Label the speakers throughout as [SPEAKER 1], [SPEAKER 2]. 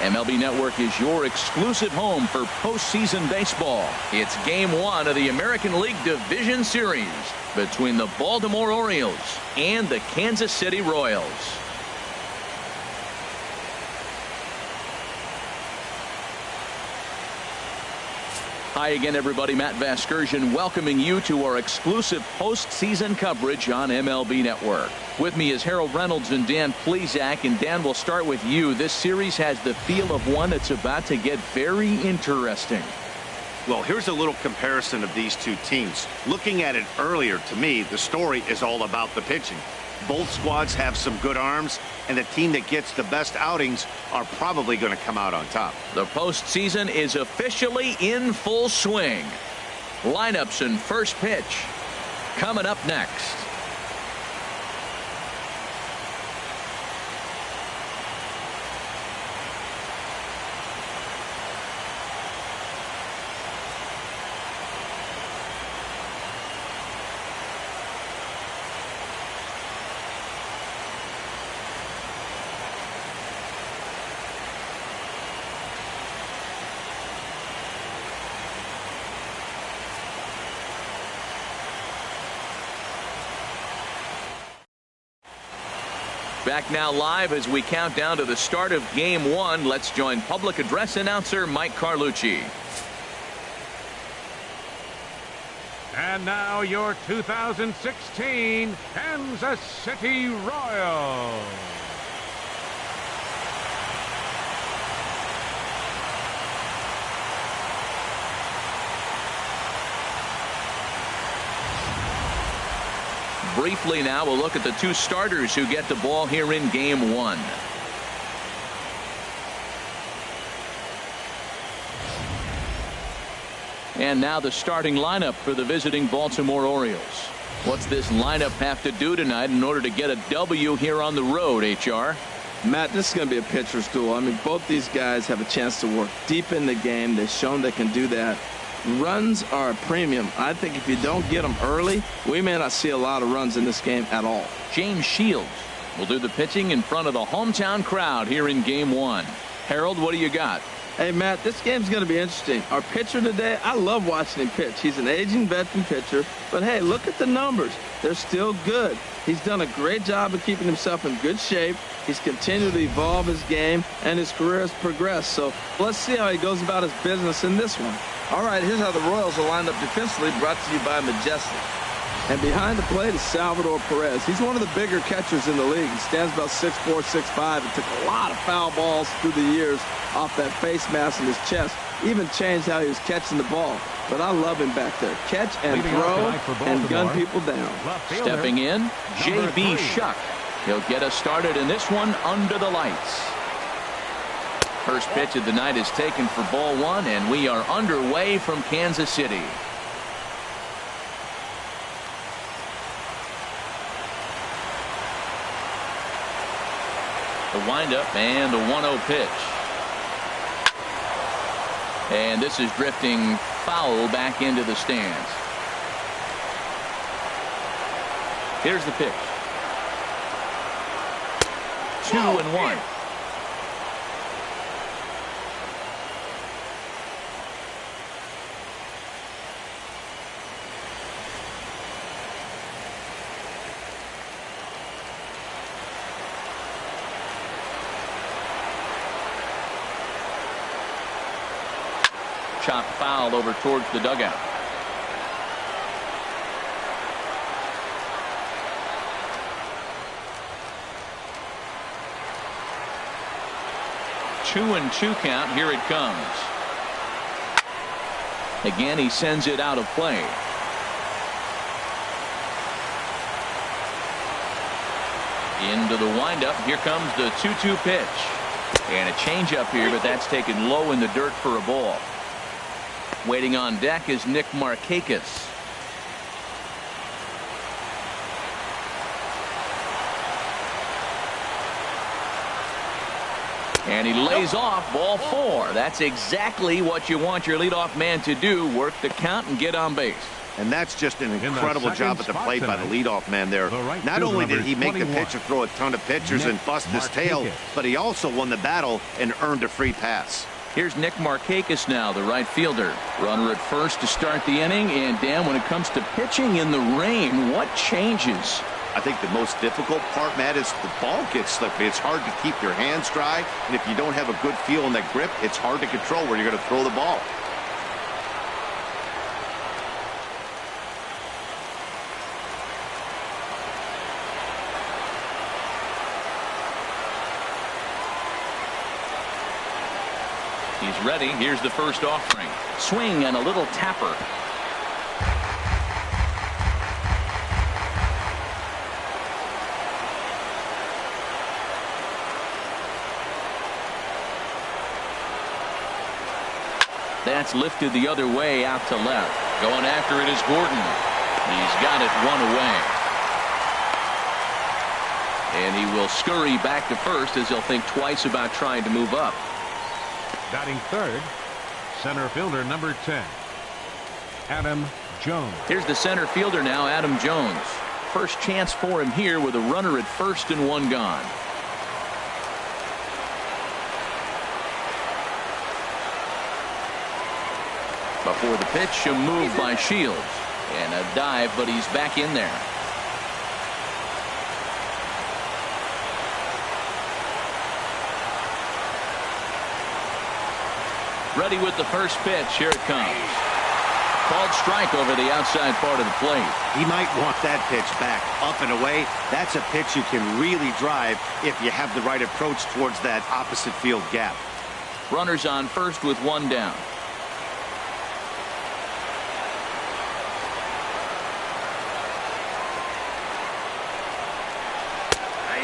[SPEAKER 1] MLB Network is your exclusive home for postseason baseball. It's Game 1 of the American League Division Series between the Baltimore Orioles and the Kansas City Royals. Hi again, everybody. Matt Vasgersian welcoming you to our exclusive postseason coverage on MLB Network. With me is Harold Reynolds and Dan Plesac. And Dan, we'll start with you. This series has the feel of one that's about to get very interesting.
[SPEAKER 2] Well, here's a little comparison of these two teams. Looking at it earlier, to me, the story is all about the pitching. Both squads have some good arms, and the team that gets the best outings are probably going to come out on top.
[SPEAKER 1] The postseason is officially in full swing. Lineups and first pitch coming up next. Back now live as we count down to the start of Game 1. Let's join public address announcer Mike Carlucci.
[SPEAKER 3] And now your 2016 Kansas City Royals.
[SPEAKER 1] Briefly now, we'll look at the two starters who get the ball here in Game 1. And now the starting lineup for the visiting Baltimore Orioles. What's this lineup have to do tonight in order to get a W here on the road, HR?
[SPEAKER 4] Matt, this is going to be a pitcher's duel. I mean, both these guys have a chance to work deep in the game. They've shown they can do that. Runs are a premium. I think if you don't get them early, we may not see a lot of runs in this game at all.
[SPEAKER 1] James Shields will do the pitching in front of the hometown crowd here in Game 1. Harold, what do you got?
[SPEAKER 4] Hey, Matt, this game's going to be interesting. Our pitcher today, I love watching him pitch. He's an aging veteran pitcher, but hey, look at the numbers. They're still good. He's done a great job of keeping himself in good shape. He's continued to evolve his game, and his career has progressed. So let's see how he goes about his business in this one. All right, here's how the Royals are lined up defensively, brought to you by Majestic. And behind the plate is Salvador Perez. He's one of the bigger catchers in the league. He stands about 6'4", 6'5", and took a lot of foul balls through the years off that face mask in his chest. Even changed how he was catching the ball. But I love him back there. Catch and throw and gun people down.
[SPEAKER 1] Stepping in, J.B. Shuck. He'll get us started in this one under the lights. First pitch of the night is taken for ball 1, and we are underway from Kansas City. The windup and the 1-0 pitch. And this is drifting foul back into the stands. Here's the pitch. 2-1. Chop foul over towards the dugout. Two and two count. Here it comes. Again, he sends it out of play. Into the windup. Here comes the 2-2 pitch. And a changeup here, but that's taken low in the dirt for a ball. Waiting on deck is Nick Markakis. And he lays off ball 4. That's exactly what you want your leadoff man to do. Work the count and get on base.
[SPEAKER 2] And that's just an incredible job at the plate by the leadoff man there. Not only did he make the pitcher throw a ton of pitchers and bust his tail, but he also won the battle and earned a free pass.
[SPEAKER 1] Here's Nick Markakis now, the right fielder. Runner at first to start the inning. And Dan, when it comes to pitching in the rain, what changes?
[SPEAKER 2] I think the most difficult part, Matt, is the ball gets slippery. It's hard to keep your hands dry, and if you don't have a good feel in that grip, it's hard to control where you're going to throw the ball.
[SPEAKER 1] He's ready. Here's the first offering. Swing and a little tapper. That's lifted the other way out to left. Going after it is Gordon. He's got it one away. And he will scurry back to first as he'll think twice about trying to move up.
[SPEAKER 3] Batting third, center fielder number 10, Adam Jones.
[SPEAKER 1] Here's the center fielder now, Adam Jones. First chance for him here with a runner at first and one gone. Before the pitch, a move by Shields. And a dive, but he's back in there. Ready with the first pitch. Here it comes. Called strike over the outside part of the plate.
[SPEAKER 2] He might want that pitch back, up and away. That's a pitch you can really drive if you have the right approach towards that opposite field gap.
[SPEAKER 1] Runners on first with one down.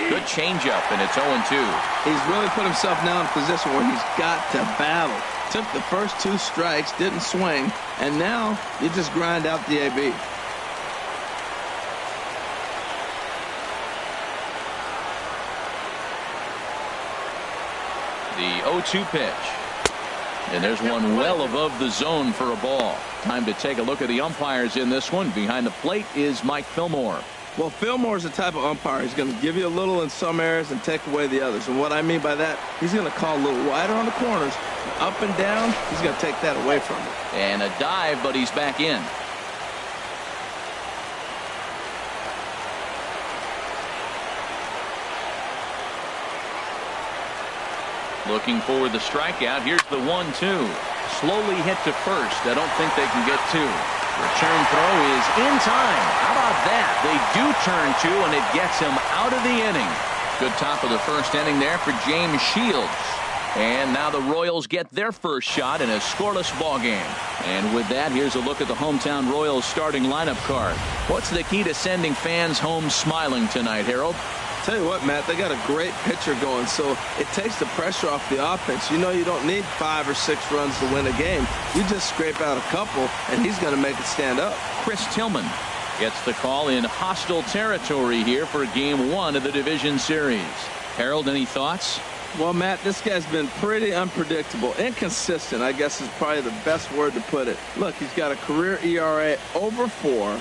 [SPEAKER 1] Good changeup, and it's 0-2.
[SPEAKER 4] He's really put himself now in a position where he's got to battle. Took the first two strikes, didn't swing, and now you just grind out the AB.
[SPEAKER 1] The 0-2 pitch. And there's one well above the zone for a ball. Time to take a look at the umpires in this one. Behind the plate is Mike Fillmore.
[SPEAKER 4] Well, Fillmore's the type of umpire. He's going to give you a little in some areas and take away the others. And what I mean by that, he's going to call a little wider on the corners. Up and down, he's going to take that away from him.
[SPEAKER 1] And a dive, but he's back in. Looking for the strikeout. Here's the 1-2. Slowly hit to first. I don't think they can get two. Return throw is in time. How about that? They do turn two, and it gets him out of the inning. Good top of the first inning there for James Shields. And now the Royals get their first shot in a scoreless ball game. And with that, here's a look at the hometown Royals starting lineup card. What's the key to sending fans home smiling tonight, Harold?
[SPEAKER 4] Tell you what, Matt, they got a great pitcher going, so it takes the pressure off the offense. You know you don't need 5 or 6 runs to win a game. You just scrape out a couple, and he's going to make it stand up.
[SPEAKER 1] Chris Tillman gets the call in hostile territory here for Game 1 of the Division Series. Harold, any thoughts?
[SPEAKER 4] Well, Matt, this guy's been pretty unpredictable. Inconsistent, I guess, is probably the best word to put it. Look, he's got a career ERA over 4,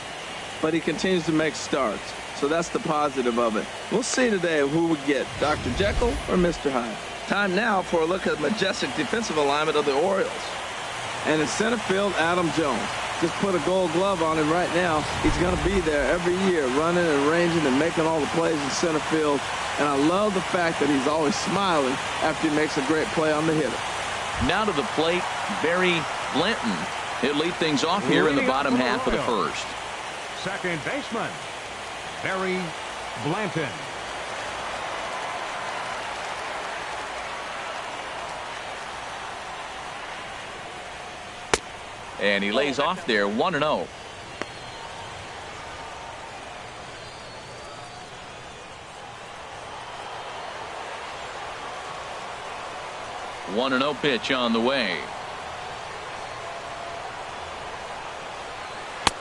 [SPEAKER 4] but he continues to make starts. So that's the positive of it. We'll see today who we get, Dr. Jekyll or Mr. Hyde. Time now for a look at the majestic defensive alignment of the Orioles. And in center field, Adam Jones. Just put a gold glove on him right now. He's going to be there every year, running and ranging and making all the plays in center field. And I love the fact that he's always smiling after he makes a great play on the hitter.
[SPEAKER 1] Now to the plate, Barry Blanton. He'll lead things off here in the bottom half of the first.
[SPEAKER 3] Second baseman, Barry Blanton.
[SPEAKER 1] And he lays off there, 1-0. One and 0 pitch on the way.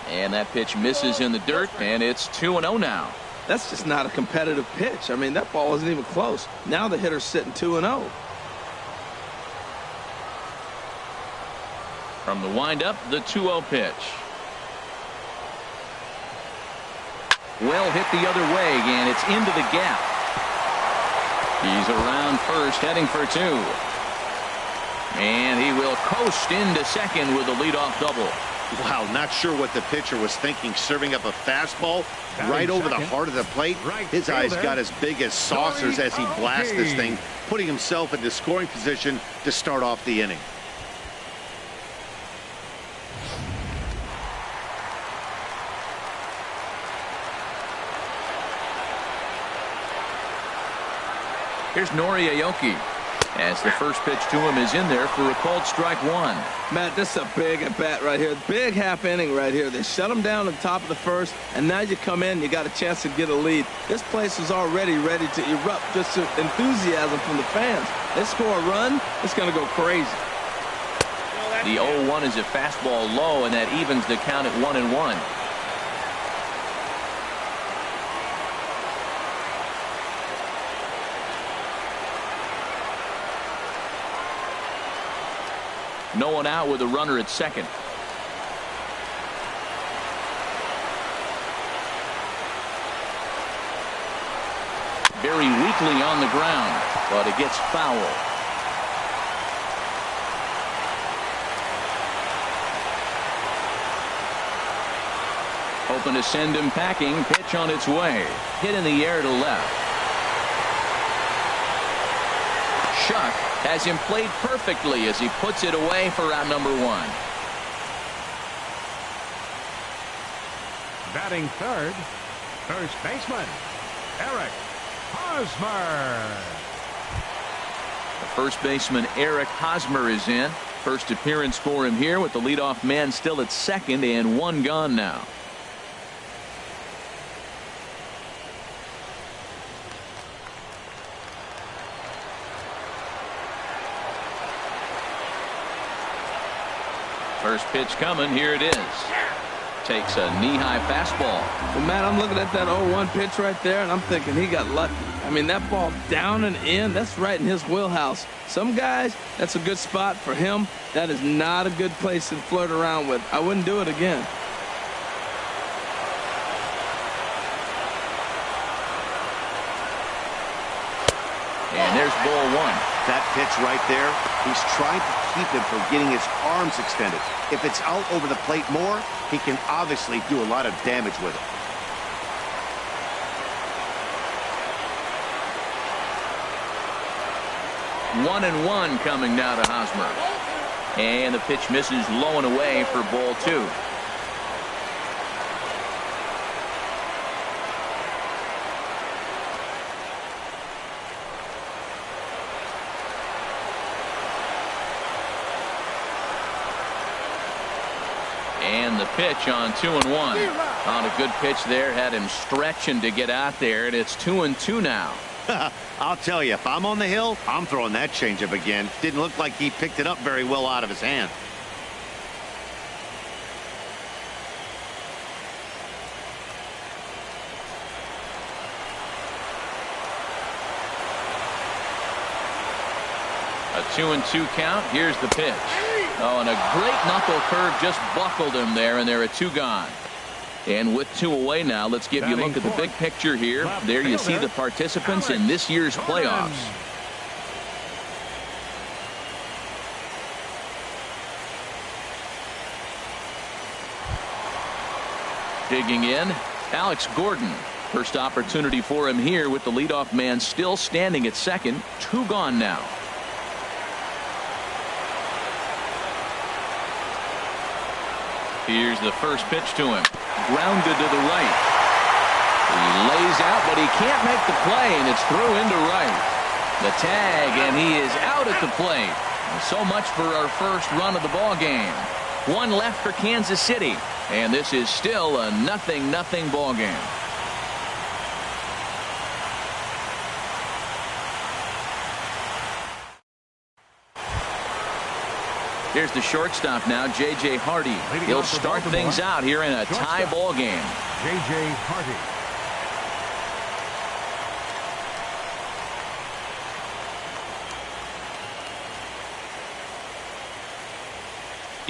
[SPEAKER 1] And that pitch misses in the dirt, and it's 2-0 now.
[SPEAKER 4] That's just not a competitive pitch. I mean, that ball isn't even close. Now the hitter's sitting 2-0.
[SPEAKER 1] From the windup, the 2-0 pitch. Well hit the other way, and it's into the gap. He's around first, heading for two. And he will coast into second with a leadoff double.
[SPEAKER 2] Wow, not sure what the pitcher was thinking, serving up a fastball right over the heart of the plate. His eyes got as big as saucers as he blasted this thing, putting himself into scoring position to start off the inning.
[SPEAKER 1] Here's Nori Aoki, as the first pitch to him is in there for a called strike one.
[SPEAKER 4] Matt, this is a big at-bat right here. Big half inning right here. They shut him down at the top of the first, and now you come in, you got a chance to get a lead. This place is already ready to erupt, just enthusiasm from the fans. They score a run, it's going to go crazy.
[SPEAKER 1] The 0-1 is a fastball low, and that evens the count at 1-1. No one out with a runner at second. Very weakly on the ground, but it gets foul. Hoping to send him packing. Pitch on its way. Hit in the air to left. Shuck has him played perfectly as he puts it away for out number one.
[SPEAKER 3] Batting third, first baseman, Eric Hosmer.
[SPEAKER 1] The first baseman Eric Hosmer is in. First appearance for him here with the leadoff man still at second and one gone now. First pitch coming. Here it is. Takes a knee-high fastball.
[SPEAKER 4] Well, Matt, I'm looking at that 0-1 pitch right there, and I'm thinking he got lucky. I mean, that ball down and in, that's right in his wheelhouse. Some guys, that's a good spot. For him, that is not a good place to flirt around with. I wouldn't do it again.
[SPEAKER 1] And there's ball one.
[SPEAKER 2] That pitch right there, he's trying to keep him from getting his arms extended. If it's out over the plate more, he can obviously do a lot of damage with it.
[SPEAKER 1] One and one coming now to Hosmer. And the pitch misses low and away for ball two. And the pitch on 2-1. On a good pitch there, had him stretching to get out there, and it's 2-2 now.
[SPEAKER 2] I'll tell you, if I'm on the hill, I'm throwing that changeup again. Didn't look like he picked it up very well out of his hand.
[SPEAKER 1] A 2-2 count. Here's the pitch. Oh, and a great knuckle curve just buckled him there, and there are two gone. And with two away now, let's give you a look at the big picture here. There you see the participants in this year's playoffs. Digging in, Alex Gordon. First opportunity for him here with the leadoff man still standing at second. Two gone now. Here's the first pitch to him. Grounded to the right. He lays out, but he can't make the play, and it's through into right. The tag, and he is out at the plate. And so much for our first run of the ball game. One left for Kansas City, and this is still a 0-0 ball game. Here's the shortstop now, J.J. Hardy. He'll start things out here in a tie ball game.
[SPEAKER 3] J.J. Hardy.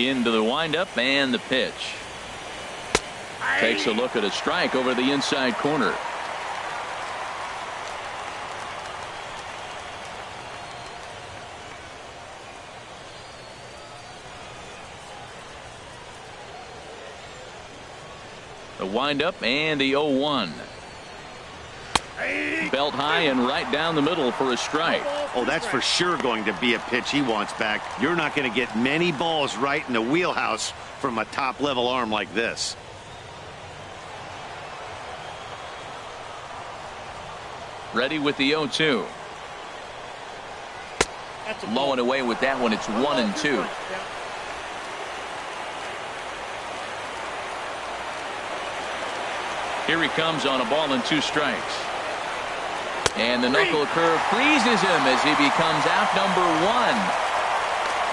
[SPEAKER 1] Into the windup and the pitch. Takes a look at a strike over the inside corner. The windup and the 0-1. Belt high and right down the middle for a strike.
[SPEAKER 2] Oh, that's for sure going to be a pitch he wants back. You're not going to get many balls right in the wheelhouse from a top-level arm like this.
[SPEAKER 1] Ready with the 0-2. Low and away with that one. It's 1-2. Here he comes on a ball and 2 strikes. And the knuckle curve freezes him as he becomes out number 1.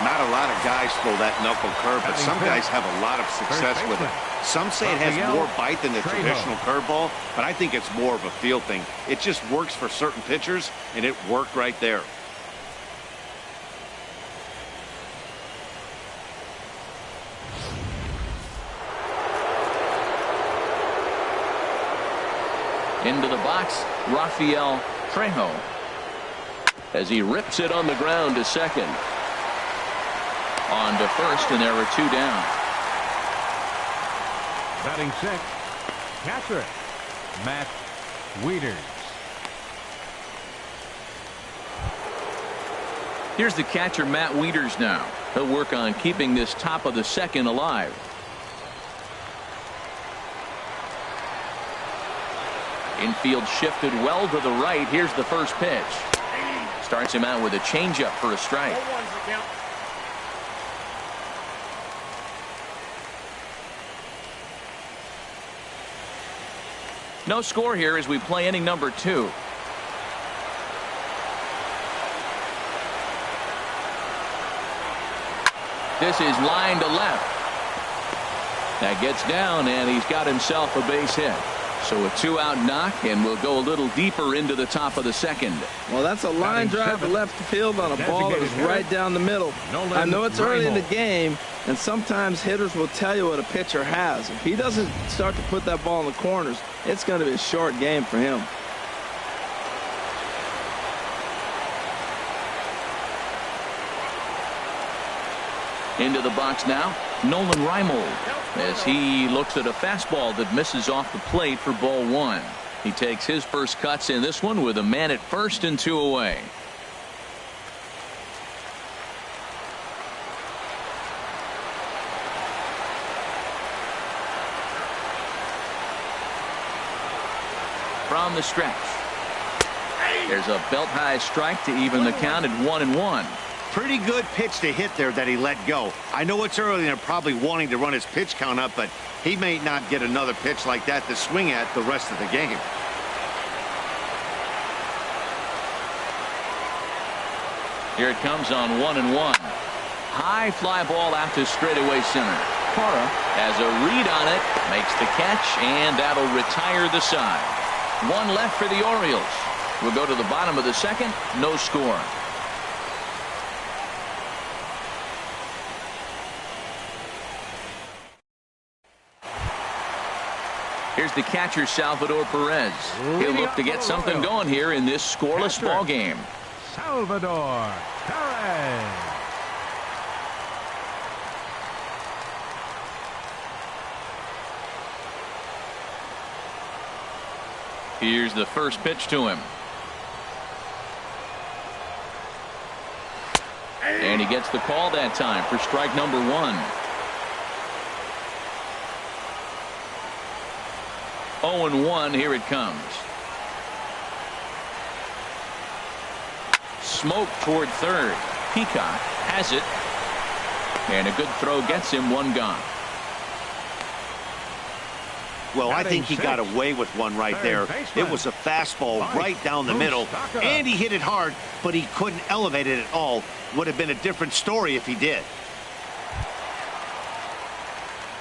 [SPEAKER 2] Not a lot of guys throw that knuckle curve, but some guys have a lot of success with it. Some say it has more bite than the traditional curveball, but I think it's more of a feel thing. It just works for certain pitchers, and it worked right there.
[SPEAKER 1] Into the box, Rafael Trejo, as he rips it on the ground to second. On to first, and there are 2 down.
[SPEAKER 3] Batting 6th, catcher, Matt Wieters.
[SPEAKER 1] Here's the catcher, Matt Wieters now. He'll work on keeping this top of the second alive. Infield shifted well to the right. Here's the first pitch. Starts him out with a changeup for a strike. No score here as we play inning number 2. This is line to left. That gets down, and he's got himself a base hit. So a 2-out knock, and we'll go a little deeper into the top of the second.
[SPEAKER 4] Well, that's a line drive to left field on a ball that was right down the middle. I know it's early in the game, and sometimes hitters will tell you what a pitcher has. If he doesn't start to put that ball in the corners, it's going to be a short game for him.
[SPEAKER 1] Into the box now, Nolan Reimold, as he looks at a fastball that misses off the plate for ball 1. He takes his first cuts in this one with a man at first and 2 away. From the stretch, there's a belt high strike to even the count at 1-1.
[SPEAKER 2] Pretty good pitch to hit there that he let go. I know it's early and they're probably wanting to run his pitch count up, but he may not get another pitch like that to swing at the rest of the game.
[SPEAKER 1] Here it comes on 1-1. High fly ball out to straightaway center. Parra has a read on it, makes the catch, and that'll retire the side. 1 left for the Orioles. We'll go to the bottom of the second. No score. Here's the catcher, Salvador Perez. He'll look to get something going here in this scoreless ball game.
[SPEAKER 3] Salvador Perez.
[SPEAKER 1] Here's the first pitch to him. And he gets the call that time for strike number 1. 0-1, here it comes. Smoke toward third. Peacock has it. And a good throw gets him 1 gone.
[SPEAKER 2] Well, I think he got away with one right there. It was a fastball right down the middle, and he hit it hard, but he couldn't elevate it at all. Would have been a different story if he did.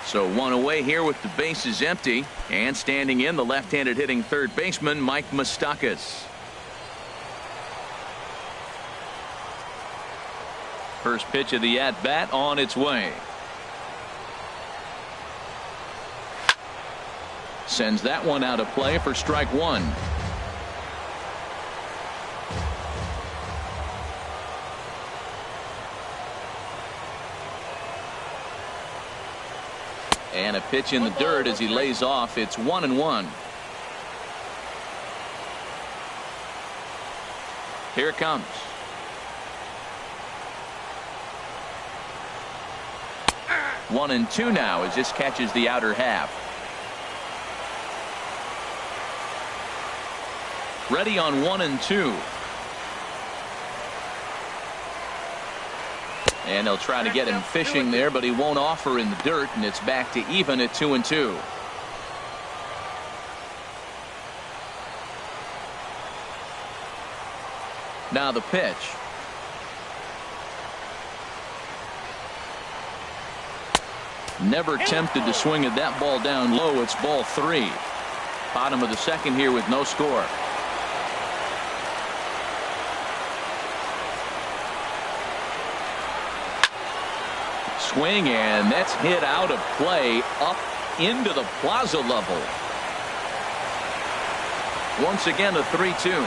[SPEAKER 1] So 1 away here with the bases empty, and standing in the left-handed hitting third baseman Mike Moustakas. First pitch of the at-bat on its way. Sends that one out of play for strike one. And a pitch in the dirt as he lays off. It's 1-1. Here it comes. One and two now as this catches the outer half. Ready on 1 and 2. And they'll try to get him fishing there, but he won't offer in the dirt, and it's back to even at 2 and 2. Now the pitch. Never tempted to swing at that ball down low. It's ball 3. Bottom of the second here with no score. Swing, and that's hit out of play up into the plaza level. Once again a 3-2.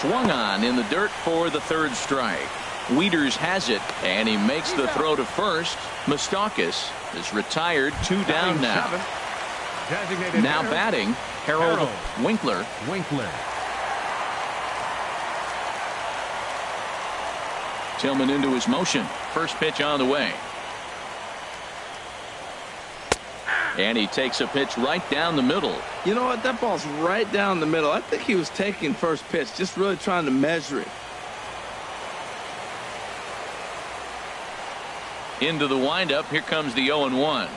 [SPEAKER 1] Swung on in the dirt for the third strike. Wieters has it, and he makes the throw to first. Moustakas is retired, 2 down now. Now batting, Harold Winkler. Tillman into his motion. First pitch on the way. And he takes a pitch right down the middle.
[SPEAKER 4] You know what? That ball's right down the middle. I think he was taking first pitch, just really trying to measure it.
[SPEAKER 1] Into the windup. Here comes the 0-1.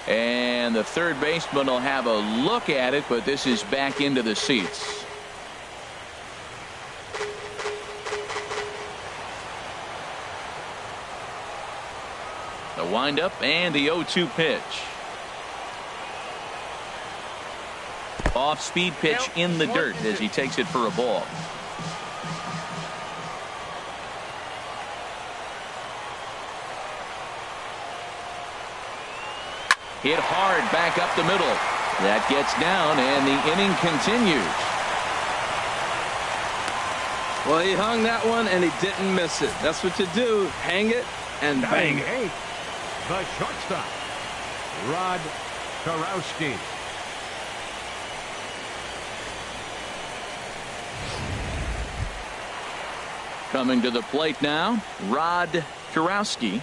[SPEAKER 1] And the third baseman will have a look at it, but this is back into the seats. The windup and the 0-2 pitch. Off speed pitch in the dirt as he takes it for a ball. Hit hard back up the middle. That gets down and the inning continues.
[SPEAKER 4] Well, he hung that one and he didn't miss it. That's what you do. Hang it and bang it.
[SPEAKER 3] 8, the shortstop, Rod Karowski.
[SPEAKER 1] Coming to the plate now, Rod Karowski.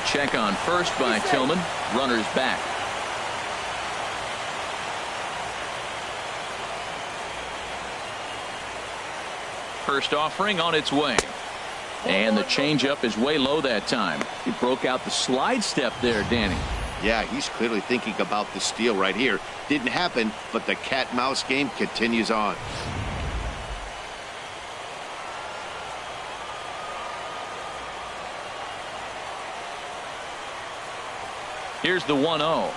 [SPEAKER 1] Check on first by Tillman. Runners back. First offering on its way. And the changeup is way low that time. He broke out the slide step there, Danny.
[SPEAKER 2] Yeah, he's clearly thinking about the steal right here. Didn't happen, but the cat-mouse game continues on.
[SPEAKER 1] Here's the 1-0.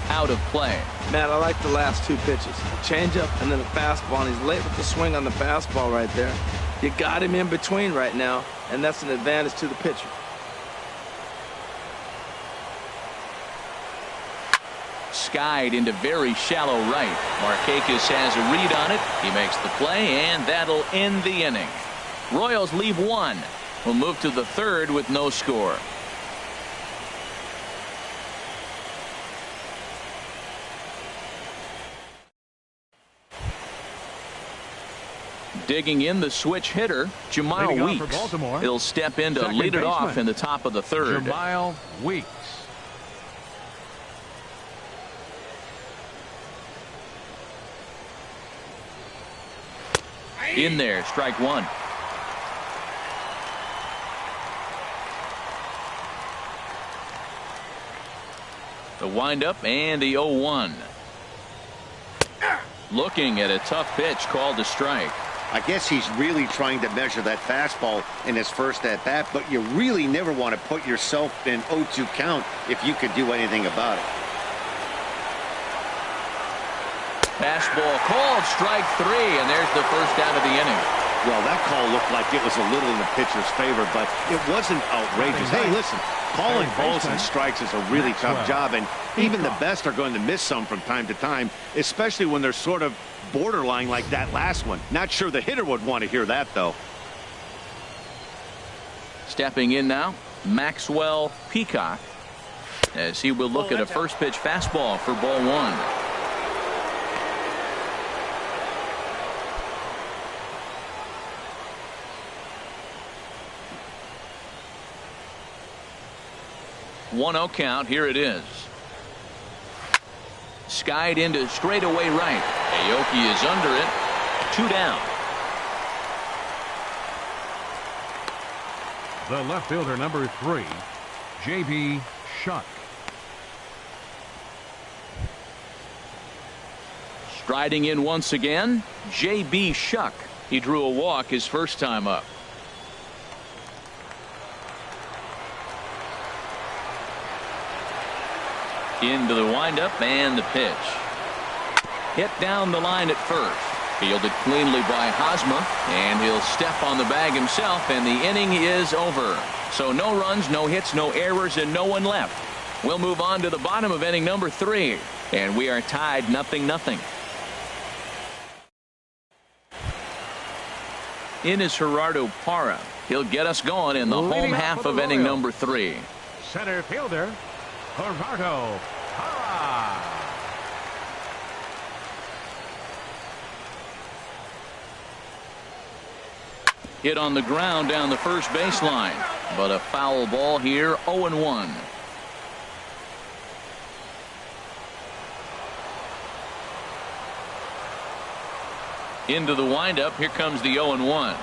[SPEAKER 1] Out of play.
[SPEAKER 4] Matt, I like the last two pitches. A changeup and then a fastball, and he's late with the swing on the fastball right there. You got him in between right now, and that's an advantage to the pitcher.
[SPEAKER 1] Skied into very shallow right. Markakis has a read on it. He makes the play, and that'll end the inning. Royals leave one. We'll move to the third with no score. Digging in the switch hitter, Jamal Weeks. He'll step in to lead it off in the top of the third.
[SPEAKER 3] Jamal Weeks.
[SPEAKER 1] In there, strike one. The windup and the 0-1. Looking at a tough pitch called a strike.
[SPEAKER 2] I guess he's really trying to measure that fastball in his first at-bat, but you really never want to put yourself in 0-2 count if you could do anything about it.
[SPEAKER 1] Fastball called strike 3, and there's the first out of the inning.
[SPEAKER 2] Well, that call looked like it was a little in the pitcher's favor, but it wasn't outrageous. Hey, listen, calling balls and strikes is a really tough job, and even the best are going to miss some from time to time, especially when they're sort of borderline like that last one. Not sure the hitter would want to hear that, though.
[SPEAKER 1] Stepping in now, Maxwell Peacock, as he will look at a first pitch fastball for ball 1. One-zero count. Here it is. Skied into straightaway right. Aoki is under it. 2 down.
[SPEAKER 3] The left fielder, number 3, J.B. Shuck.
[SPEAKER 1] Striding in once again, J.B. Shuck. He drew a walk his first time up. Into the windup and the pitch. Hit down the line at first. Fielded cleanly by Hosmer, and he'll step on the bag himself, and the inning is over. So no runs, no hits, no errors, and no one left. We'll move on to the bottom of inning number 3, and we are tied 0-0. In is Gerardo Parra. He'll get us going in the home half of inning number 3.
[SPEAKER 3] Center fielder, Gerardo Parra.
[SPEAKER 1] Hit on the ground down the first baseline, but a foul ball here. 0-1. Into the windup. Here comes the 0-1.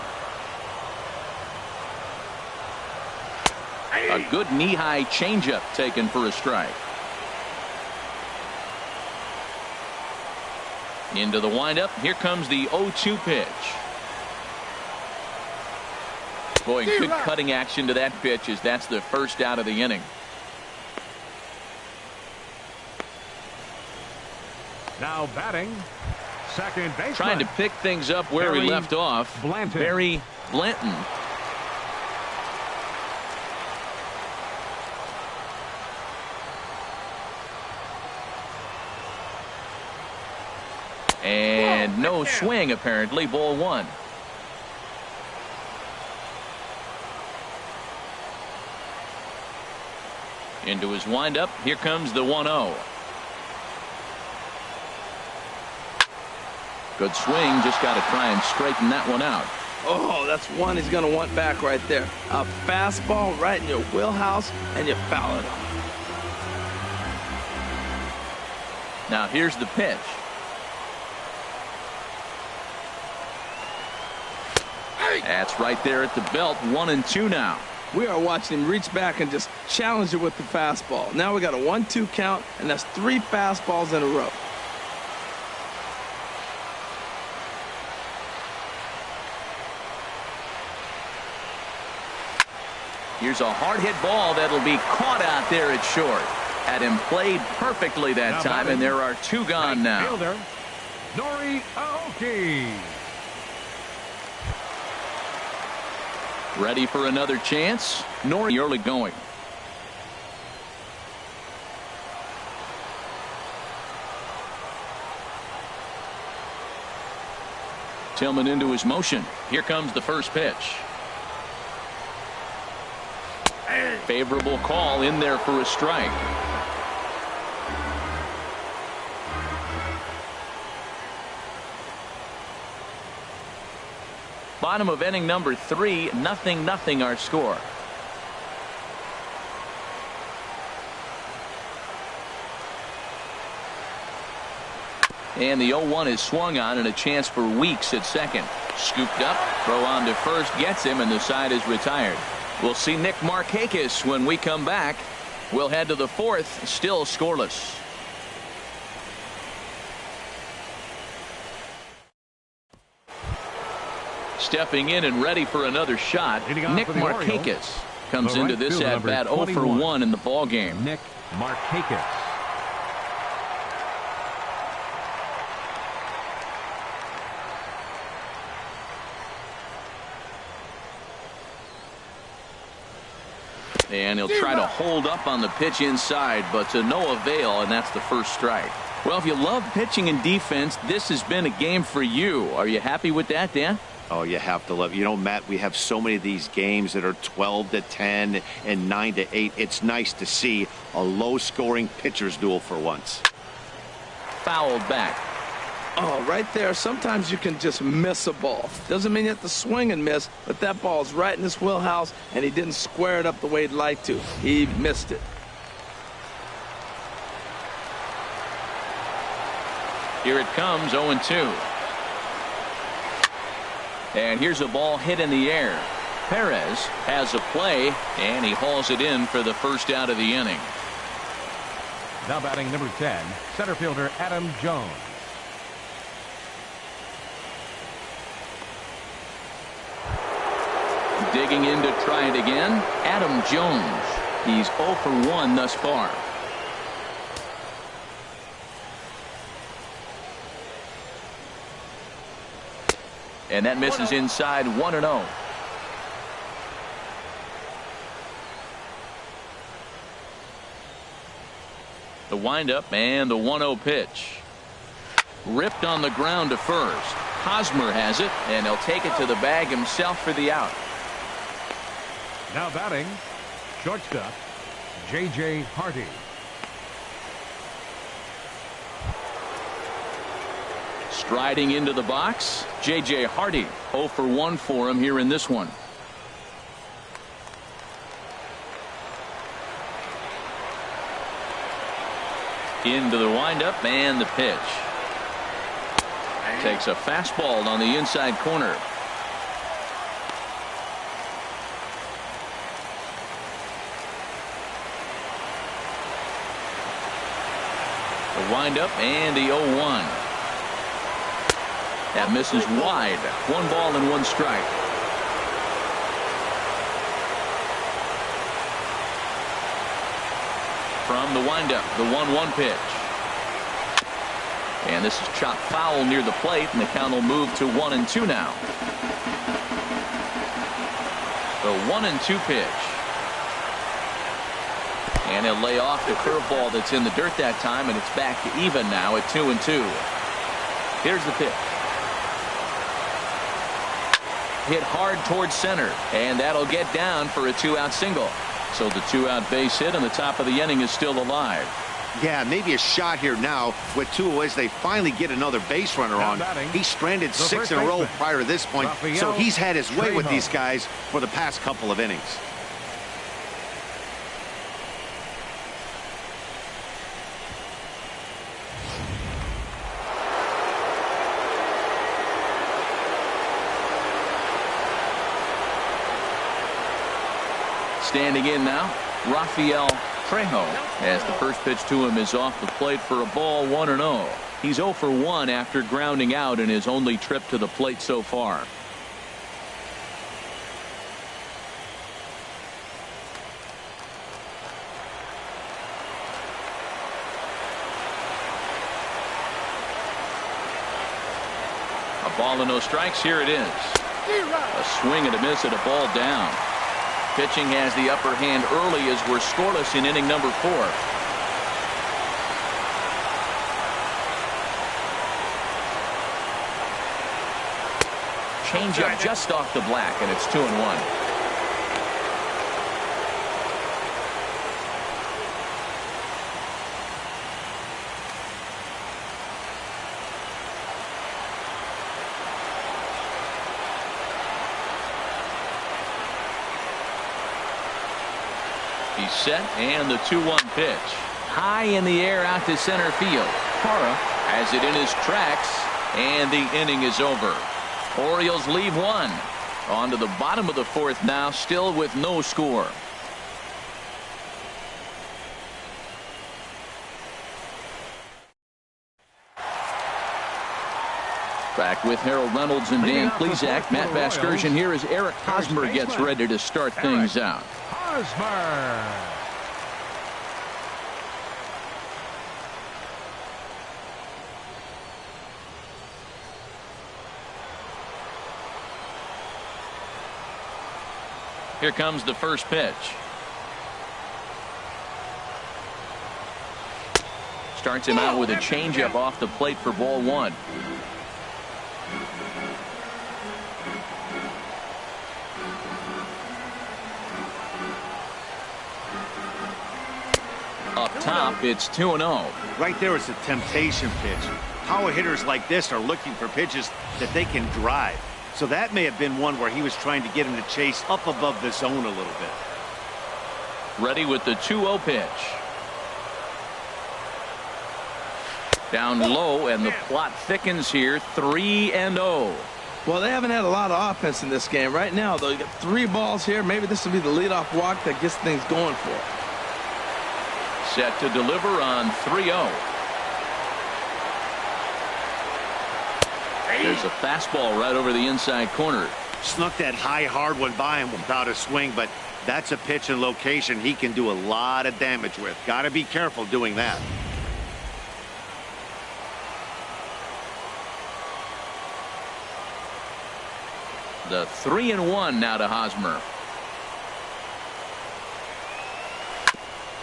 [SPEAKER 1] A good knee-high changeup taken for a strike. Into the windup. Here comes the 0-2 pitch. Boy, good cutting action to that pitch, as that's the first out of the inning.
[SPEAKER 3] Now batting, second baseman.
[SPEAKER 1] Trying to pick things up where he left off. Barry Blanton. And no swing, apparently. Ball 1. Into his windup. Here comes the 1-0. Good swing. Just got to try and straighten that one out.
[SPEAKER 4] Oh, that's one he's going to want back right there. A fastball right in your wheelhouse, and you foul it off.
[SPEAKER 1] Now here's the pitch. That's right there at the belt. 1-2 now.
[SPEAKER 4] We are watching him reach back and just challenge it with the fastball. Now we got a 1-2 count, and that's 3 fastballs in a row.
[SPEAKER 1] Here's a hard hit ball that'll be caught out there at short. Had him played perfectly that time, and there are 2 gone now.
[SPEAKER 3] Fielder, Nori Aoki.
[SPEAKER 1] Ready for another chance. Nori early going. Tillman into his motion. Here comes the first pitch. Favorable call in there for a strike. Bottom of inning number 3, 0-0 our score. And the 0-1 is swung on, and a chance for Weeks at second. Scooped up, throw on to first, gets him, and the side is retired. We'll see Nick Markakis when we come back. We'll head to the 4th, still scoreless. stepping in and ready for another shot. Nick Markakis comes into this at bat 0 for 1 in the ball game.
[SPEAKER 3] Nick Markakis.
[SPEAKER 1] And he'll try to hold up on the pitch inside, but to no avail, and that's the first strike. Well, if you love pitching and defense, this has been a game for you. Are you happy with that, Dan?
[SPEAKER 2] Oh, you have to love. You know, Matt, we have so many of these games that are 12-10 and 9-8. It's nice to see a low-scoring pitcher's duel for once.
[SPEAKER 1] Fouled back.
[SPEAKER 4] Oh, right there. Sometimes you can just miss a ball. Doesn't mean you have to swing and miss, but that ball's right in his wheelhouse, and he didn't square it up the way he'd like to. He missed it.
[SPEAKER 1] Here it comes, 0-2. And here's a ball hit in the air. Perez has a play, and he hauls it in for the first out of the inning.
[SPEAKER 3] Now batting number 10, center fielder Adam Jones.
[SPEAKER 1] Digging in to try it again, Adam Jones. He's 0 for 1 thus far. And that misses inside, 1-0. The windup and the 1-0 pitch. Ripped on the ground to first. Hosmer has it, and he'll take it to the bag himself for the out.
[SPEAKER 3] Now batting, shortstop, J.J. Hardy.
[SPEAKER 1] Striding into the box, J.J. Hardy. 0 for 1 for him here in this one. Into the windup and the pitch. Takes a fastball on the inside corner. The windup and the 0-1. That misses wide. 1 ball and 1 strike. From the windup, the 1-1 pitch. And this is chopped foul near the plate, and the count will move to 1-2 now. The 1-2 pitch. And he'll lay off the curveball that's in the dirt that time, and it's back to even now at 2-2. Here's the pitch. Hit hard towards center, and that'll get down for a 2-out single. So the 2-out base hit on the top of the inning is still alive.
[SPEAKER 2] Yeah, maybe a shot here now with 2 away as they finally get another base runner on. He's stranded 6 in a row prior to this point, so he's had his way with these guys for the past couple of innings.
[SPEAKER 1] Standing in now, Rafael Trejo, as the first pitch to him is off the plate for a ball, 1-0. He's 0 for 1 after grounding out in his only trip to the plate so far. A ball and no strikes. Here it is. A swing and a miss at a ball down. Pitching has the upper hand early as we're scoreless in inning number 4. Changeup just off the black, and it's 2-1. He's set, and the 2-1 pitch. High in the air out to center field. Parra has it in his tracks, and the inning is over. Orioles leave 1. On to the bottom of the 4th now, still with no score. Back with Harold Reynolds and Dan Plesac. Matt Vasgersian here as Eric Hosmer gets ready to start things out.
[SPEAKER 3] Hosmer.
[SPEAKER 1] Here comes the first pitch. Starts him out with a changeup off the plate for ball one. Up top, it's 2-0.
[SPEAKER 2] Right there is a temptation pitch. Power hitters like this are looking for pitches that they can drive. So that may have been one where he was trying to get him to chase up above the zone a little bit.
[SPEAKER 1] Ready with the 2-0 pitch. Down low, and the plot thickens here. 3-0.
[SPEAKER 4] Well, they haven't had a lot of offense in this game. Right now, though, you got 3 balls here. Maybe this will be the leadoff walk that gets things going for it.
[SPEAKER 1] Set to deliver on 3-0. There's a fastball right over the inside corner.
[SPEAKER 2] Snuck that high, hard one by him without a swing, but that's a pitch and location he can do a lot of damage with. Got to be careful doing that.
[SPEAKER 1] The 3-1 now to Hosmer.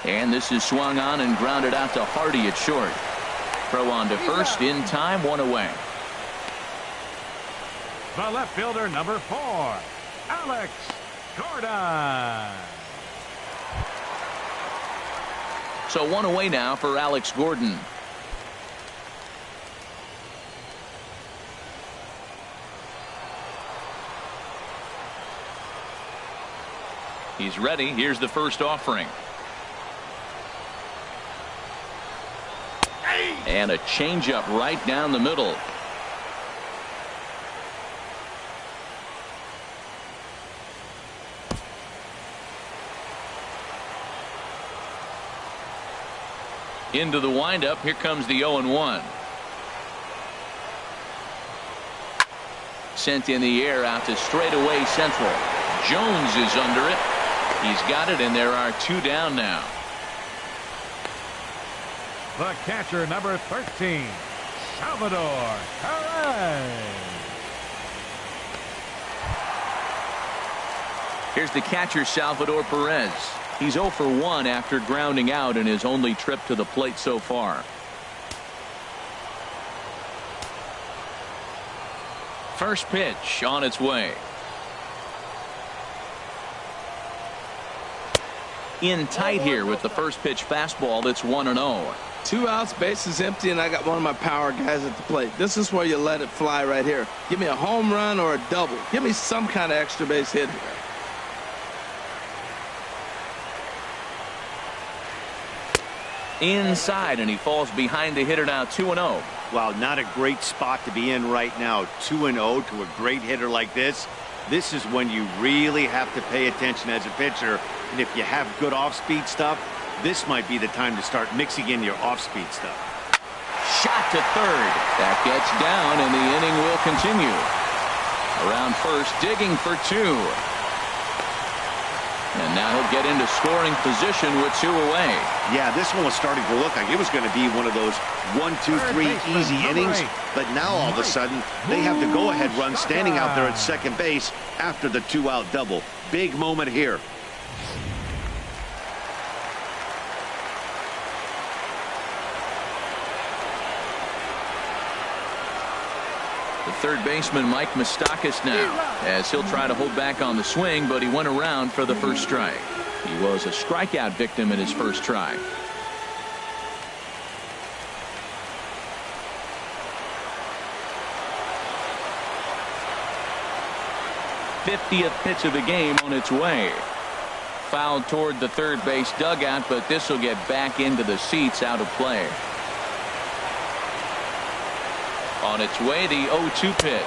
[SPEAKER 1] And this is swung on and grounded out to Hardy at short. Throw on to first in time, 1 away.
[SPEAKER 3] The left fielder, number 4, Alex Gordon.
[SPEAKER 1] So 1 away now for Alex Gordon. He's ready. Here's the first offering. And a changeup right down the middle. Into the windup. Here comes the 0-1. Sent in the air out to straightaway central. Jones is under it. He's got it, and there are 2 down now.
[SPEAKER 3] The catcher, number 13, Salvador Perez.
[SPEAKER 1] Here's the catcher, Salvador Perez. He's 0 for 1 after grounding out in his only trip to the plate so far. First pitch on its way. In tight here with the first pitch fastball. That's 1-0.
[SPEAKER 4] 2 outs, bases empty, and I got one of my power guys at the plate. This is where you let it fly right here. Give me a home run or a double. Give me some kind of extra base hit here.
[SPEAKER 1] Inside, and he falls behind the hitter now. 2-0.
[SPEAKER 2] Wow, not a great spot to be in right now. 2-0 to a great hitter like this. This is when you really have to pay attention as a pitcher. And if you have good off-speed stuff, this might be the time to start mixing in your off-speed stuff.
[SPEAKER 1] Shot to third. That gets down, and the inning will continue. Around first, digging for 2. And now he'll get into scoring position with 2 away.
[SPEAKER 2] Yeah, this one was starting to look like it was going to be one of those 1, 2, 3 easy innings. But now all of a sudden, they have the go-ahead run standing out there at second base after the 2-out double. Big moment here.
[SPEAKER 1] The third baseman, Mike Moustakas, now, as he'll try to hold back on the swing, but he went around for the first strike. He was a strikeout victim in his first try. '50th pitch of the game on its way. Fouled toward the third base dugout, but this will get back into the seats, out of play. On its way, the 0-2 pitch.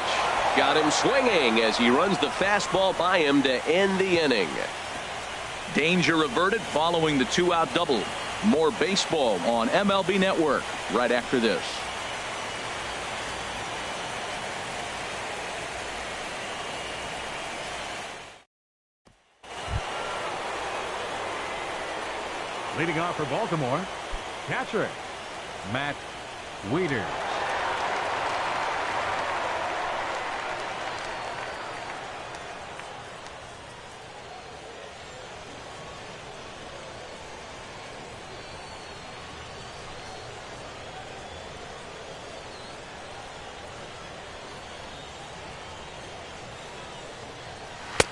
[SPEAKER 1] Got him swinging as he runs the fastball by him to end the inning. Danger averted following the 2-out double. More baseball on MLB Network right after this.
[SPEAKER 3] Leading off for Baltimore, catcher, Matt Wieters.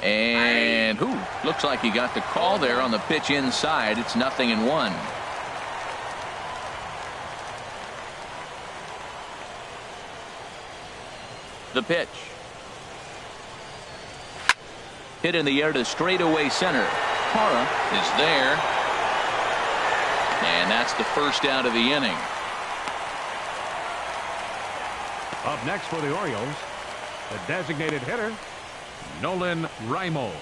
[SPEAKER 1] And looks like he got the call there on the pitch inside. It's 0-1. The pitch. Hit in the air to straightaway center. Hara is there. And that's the first out of the inning.
[SPEAKER 3] Up next for the Orioles, the designated hitter, Nolan Reimold.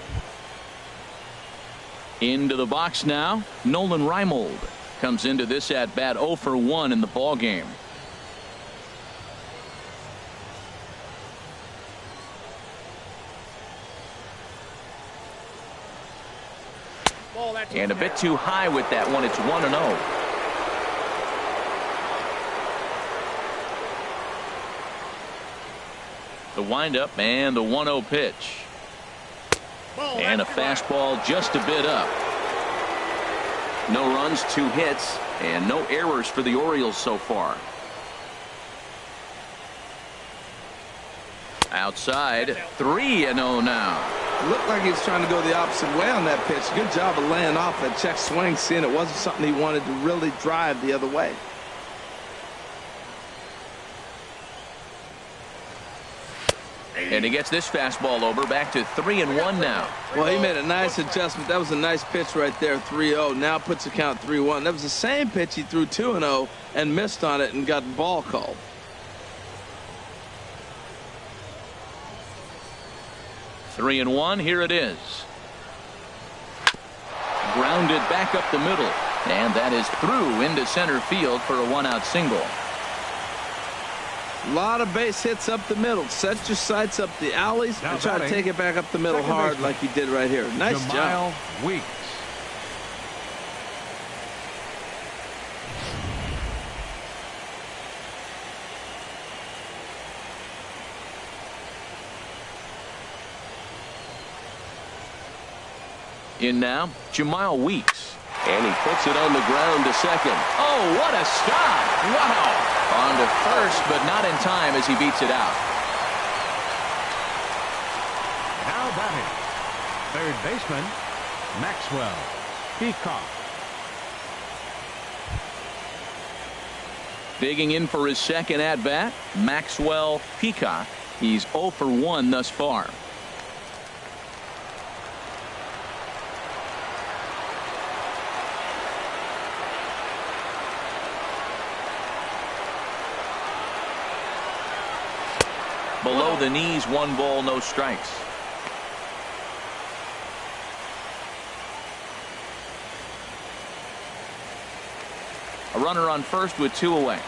[SPEAKER 1] Into the box now, Nolan Reimold comes into this at bat 0 for 1 in the ball game. And a bit too high with that one. It's 1-0. The windup and the 1-0 pitch. And a fastball just a bit up. No runs, 2 hits, and no errors for the Orioles so far. Outside, 3-0 now.
[SPEAKER 4] It looked like he was trying to go the opposite way on that pitch. Good job of laying off that check swing, seeing it wasn't something he wanted to really drive the other way.
[SPEAKER 1] And he gets this fastball over, back to 3-1 now.
[SPEAKER 4] Well, he made a nice adjustment. That was a nice pitch right there, 3-0. Now puts the count 3-1. That was the same pitch he threw 2-0 and missed on it and got ball called.
[SPEAKER 1] Three and 1, here it is. Grounded back up the middle, and that is through into center field for a 1-out single.
[SPEAKER 4] A lot of base hits up the middle. Set your sights up the alleys and try to take it back up the middle hard like he did right here. Nice job.
[SPEAKER 3] Weeks.
[SPEAKER 1] In now, Jamal Weeks. And he puts it on the ground to second. Oh, what a stop. Wow. On to first, but not in time as he beats it out.
[SPEAKER 3] Now batting, third baseman, Maxwell Peacock.
[SPEAKER 1] Digging in for his second at-bat, Maxwell Peacock. He's 0 for 1 thus far. Below the knees, 1 ball, no strikes. A runner on first with 2 away.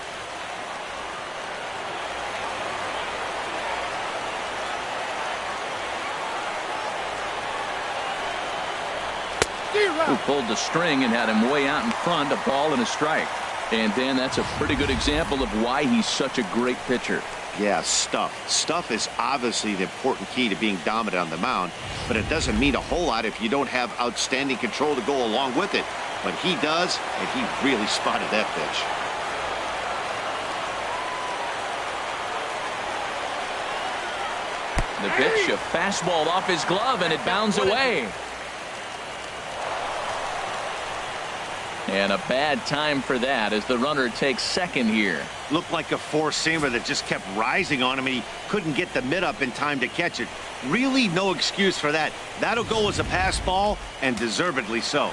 [SPEAKER 1] Who pulled the string and had him way out in front, a ball and a strike. And Dan, that's a pretty good example of why he's such a great pitcher.
[SPEAKER 2] Yeah, stuff. Stuff is obviously the important key to being dominant on the mound, but it doesn't mean a whole lot if you don't have outstanding control to go along with it. But he does, and he really spotted that pitch.
[SPEAKER 1] The pitch, a fastball off his glove, and it bounds away. And a bad time for that as the runner takes second here.
[SPEAKER 2] Looked like a four-seamer that just kept rising on him, and he couldn't get the mid up in time to catch it. Really no excuse for that. That'll go as a pass ball, and deservedly so.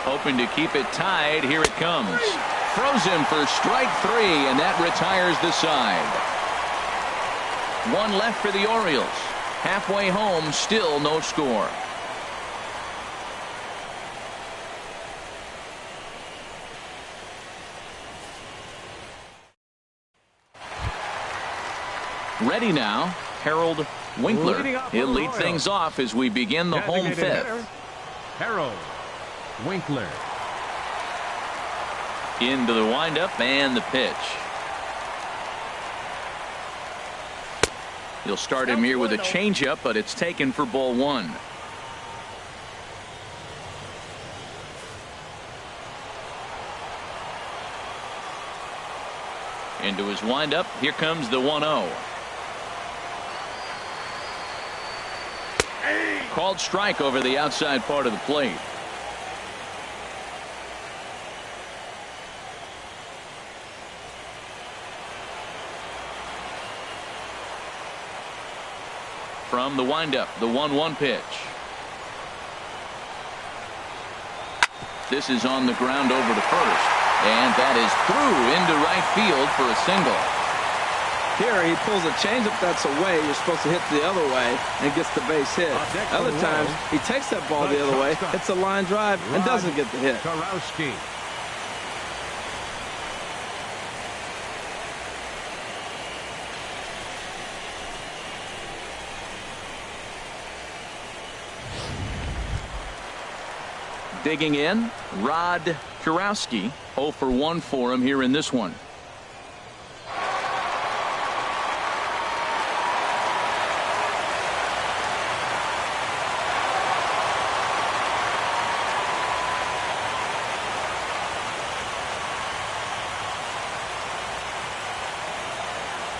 [SPEAKER 1] Hoping to keep it tied. Here it comes. Throws him for strike 3, and that retires the side. 1 left for the Orioles. Halfway home, still no score. Ready now, Harold Winkler, he'll lead
[SPEAKER 3] Orioles.
[SPEAKER 1] things off as we begin the home
[SPEAKER 3] Designated
[SPEAKER 1] fifth.
[SPEAKER 3] hitter, Harold Winkler.
[SPEAKER 1] Into the windup and the pitch. He'll start him here with a changeup, but it's taken for ball one. Into his windup. Here comes the 1-0. Called strike over the outside part of the plate. From the windup, the 1-1 pitch. This is on the ground over to first. And that is through into right field for a single.
[SPEAKER 4] Here he pulls a changeup that's away. You're supposed to hit the other way and gets the base hit. Other times he takes that ball the other way, hits a line drive, and doesn't get the hit.
[SPEAKER 3] Karowski.
[SPEAKER 1] Digging in, Rod Kurowski. 0 for 1 for him here in this one.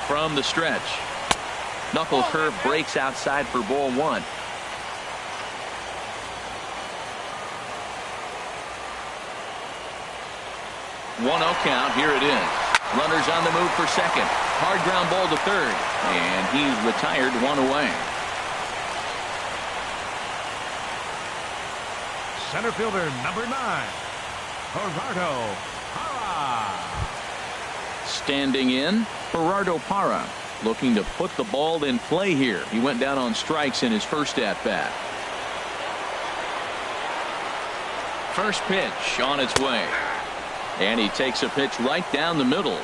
[SPEAKER 1] From the stretch. Knuckle curve breaks outside for ball one. 1-0 count. Here it is. Runners on the move for second. Hard ground ball to third. And he's retired, one away.
[SPEAKER 3] Center fielder number 9, Gerardo Parra.
[SPEAKER 1] Standing in, Gerardo Parra, looking to put the ball in play here. He went down on strikes in his first at-bat. First pitch on its way. And he takes a pitch right down the middle.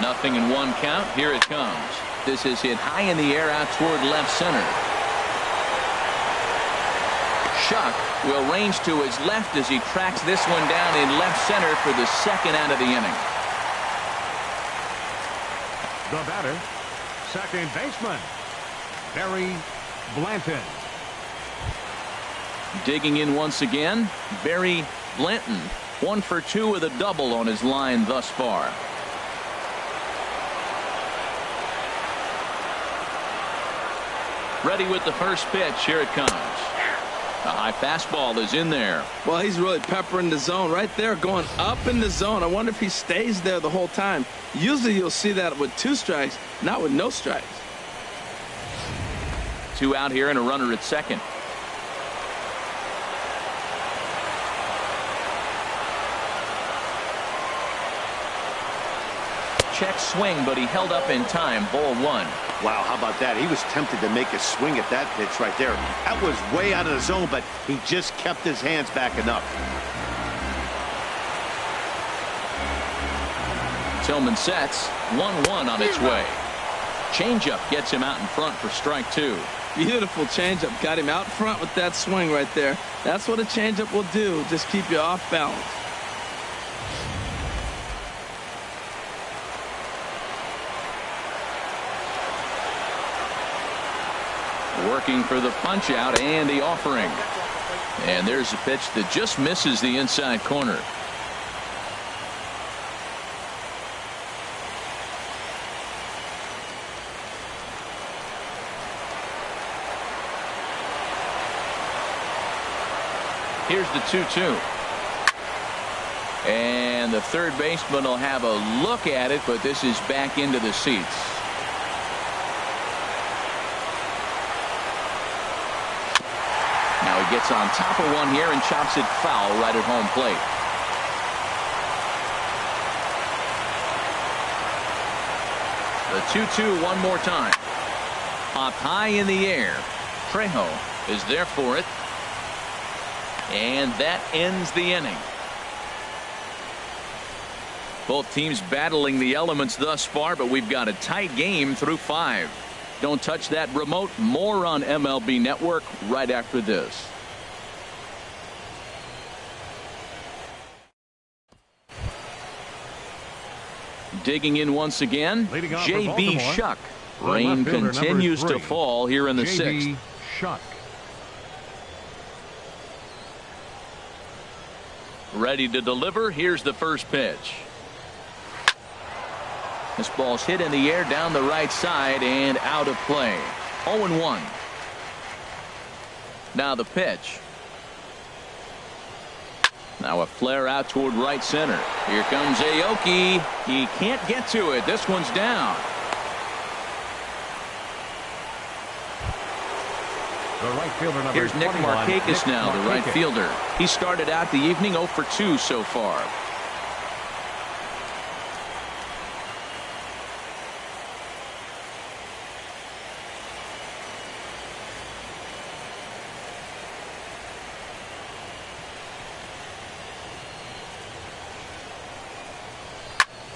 [SPEAKER 1] Nothing in 1 count. Here it comes. This is hit high in the air out toward left center. Shuck will range to his left as he tracks this one down in left center for the second out of the inning.
[SPEAKER 3] The batter, second baseman, Barry Blanton.
[SPEAKER 1] Digging in once again, Barry Blanton. 1 for 2 with a double on his line thus far. Ready with the first pitch. Here it comes. A high fastball is in there.
[SPEAKER 4] Well, he's really peppering the zone right there, going up in the zone. I wonder if he stays there the whole time. Usually you'll see that with 2 strikes, not with no strikes.
[SPEAKER 1] 2 out here and a runner at second. Check swing, but he held up in time. Ball 1.
[SPEAKER 2] Wow, how about that? He was tempted to make a swing at that pitch right there. That was way out of the zone, but he just kept his hands back enough.
[SPEAKER 1] Tillman sets. 1-1 on its way. Changeup gets him out in front for strike 2.
[SPEAKER 4] Beautiful changeup. Got him out front with that swing right there. That's what a changeup will do. Just keep you off balance.
[SPEAKER 1] Working for the punch out and the offering. And there's a pitch that just misses the inside corner. Here's the 2-2. And the third baseman will have a look at it, but this is back into the seats. Now he gets on top of one here and chops it foul right at home plate. The 2-2 one more time. Pop high in the air. Trejo is there for it. And that ends the inning. Both teams battling the elements thus far, but we've got a tight game through 5. Don't touch that remote. More on MLB Network right after this. Digging in once again, J.B. Shuck. Rain continues to fall here in the 6th.
[SPEAKER 3] Shuck.
[SPEAKER 1] Ready to deliver. Here's the first pitch. This ball's hit in the air down the right side and out of play. 0-1. Now the pitch. Now a flare out toward right center. Here comes Aoki. He can't get to it. This one's down.
[SPEAKER 3] The right fielder, number
[SPEAKER 1] Here's Nick
[SPEAKER 3] 21,
[SPEAKER 1] Markakis now, the right
[SPEAKER 3] Markakis.
[SPEAKER 1] fielder. He started out the evening 0 for 2 so far.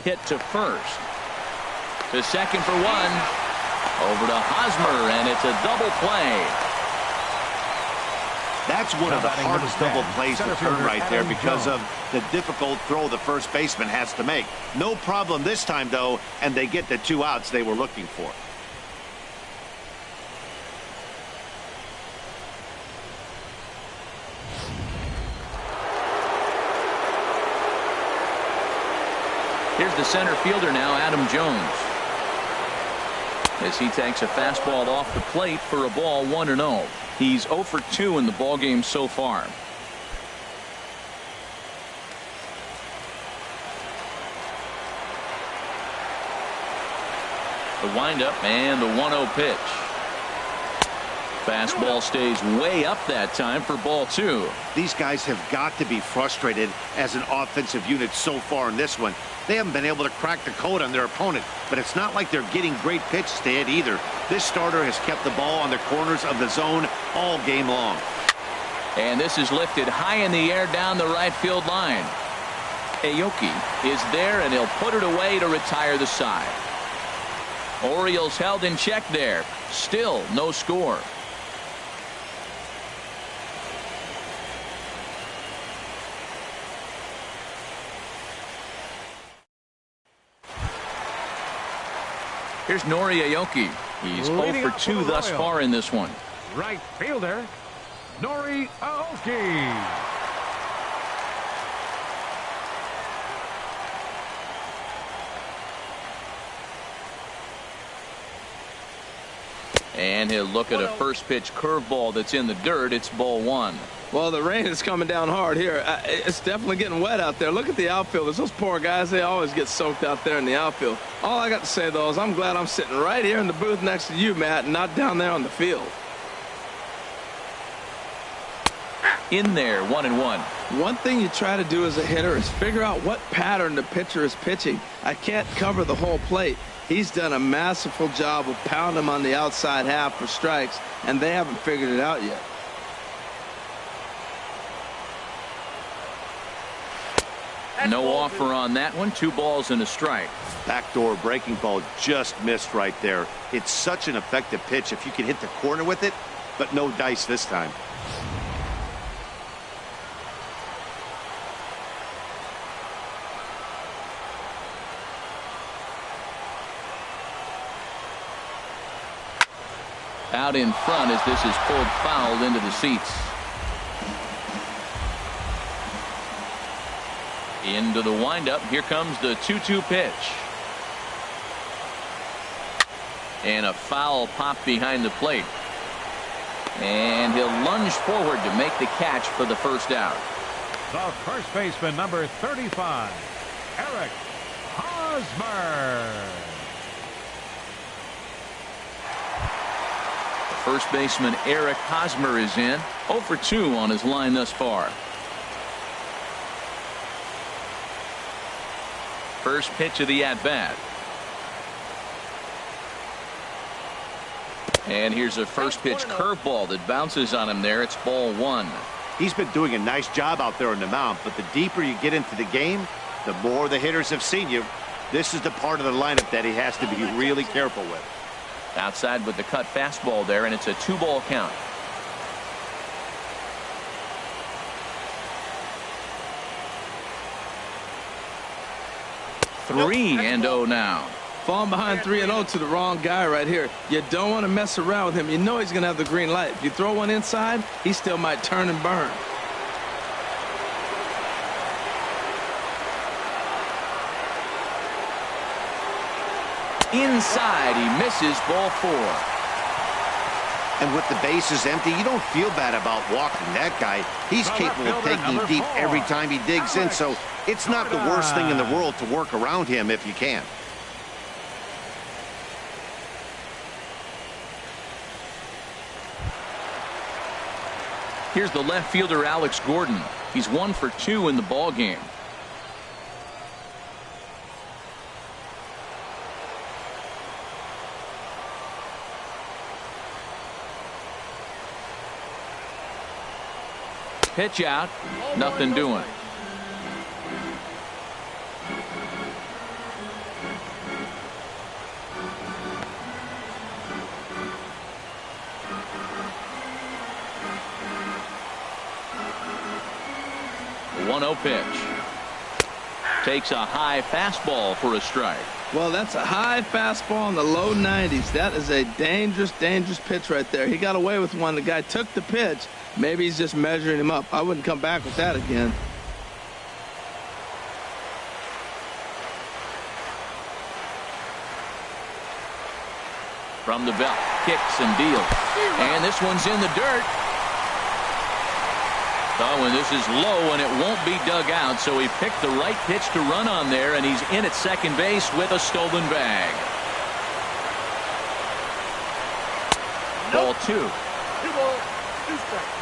[SPEAKER 1] Hit to first. To second for 1. Over to Hosmer, and it's a double play.
[SPEAKER 2] That's one of the hardest double plays to turn right there because of the difficult throw the first baseman has to make. No problem this time, though, and they get the 2 outs they were looking for.
[SPEAKER 1] Here's the center fielder now, Adam Jones. As he takes a fastball off the plate for a ball, 1-0. He's 0 for 2 in the ballgame so far. The windup and the 1-0 pitch. Fastball stays way up that time for ball 2.
[SPEAKER 2] These guys have got to be frustrated as an offensive unit so far in this one. They haven't been able to crack the code on their opponent, but it's not like they're getting great pitches to hit either. This starter has kept the ball on the corners of the zone all game long.
[SPEAKER 1] And this is lifted high in the air down the right field line. Aoki is there, and he'll put it away to retire the side. Orioles held in check there. Still no score. Here's Nori Aoki. He's 0 for 2 thus far in this one.
[SPEAKER 3] Right fielder, Nori Aoki.
[SPEAKER 1] And he'll look at a first pitch curveball that's in the dirt. It's ball 1.
[SPEAKER 4] Well, the rain is coming down hard here. It's definitely getting wet out there. Look at the outfielders. Those poor guys, they always get soaked out there in the outfield. All I got to say, though, is I'm glad I'm sitting right here in the booth next to you, Matt, and not down there on the field.
[SPEAKER 1] In there, 1-1.
[SPEAKER 4] One thing you try to do as a hitter is figure out what pattern the pitcher is pitching. I can't cover the whole plate. He's done a masterful job of pounding him on the outside half for strikes, and they haven't figured it out yet.
[SPEAKER 1] No offer on that one. 2 balls and a strike.
[SPEAKER 2] Backdoor breaking ball just missed right there. It's such an effective pitch if you can hit the corner with it, but no dice this time.
[SPEAKER 1] Out in front as this is pulled foul into the seats. Into the windup. Here comes the 2-2 pitch. And a foul pop behind the plate. And he'll lunge forward to make the catch for the first out.
[SPEAKER 3] The first baseman, number 35, Eric Hosmer.
[SPEAKER 1] First baseman Eric Hosmer is in. 0 for 2 on his line thus far. First pitch of the at-bat. And here's a first pitch curveball that bounces on him there. It's ball one.
[SPEAKER 2] He's been doing a nice job out there on the mound, but the deeper you get into the game, the more the hitters have seen you. This is the part of the lineup that he has to be really careful with.
[SPEAKER 1] Outside with the cut fastball there, and it's a 2-ball count.
[SPEAKER 4] Nope,
[SPEAKER 1] 3-0 now.
[SPEAKER 4] Falling behind 3-0 to the wrong guy right here. You don't want to mess around with him. You know he's going to have the green light. If you throw one inside, he still might turn and burn.
[SPEAKER 1] Inside, he misses, ball 4.
[SPEAKER 2] And with the bases empty, you don't feel bad about walking that guy. He's capable of taking you deep every time he digs in, so it's not the worst thing in the world to work around him if you can.
[SPEAKER 1] Here's the left fielder, Alex Gordon. He's 1 for 2 in the ball game. Pitch out, nothing doing. The 1-0 pitch. Takes a high fastball for a strike.
[SPEAKER 4] Well, that's a high fastball in the low 90s. That is a dangerous, dangerous pitch right there. He got away with one. The guy took the pitch. Maybe he's just measuring him up. I wouldn't come back with that again.
[SPEAKER 1] From the belt, kicks and deals. And this one's in the dirt. Oh, and this is low, and it won't be dug out, so he picked the right pitch to run on there, and he's in at second base with a stolen bag. Ball 2.
[SPEAKER 5] 2 balls, 2 strikes.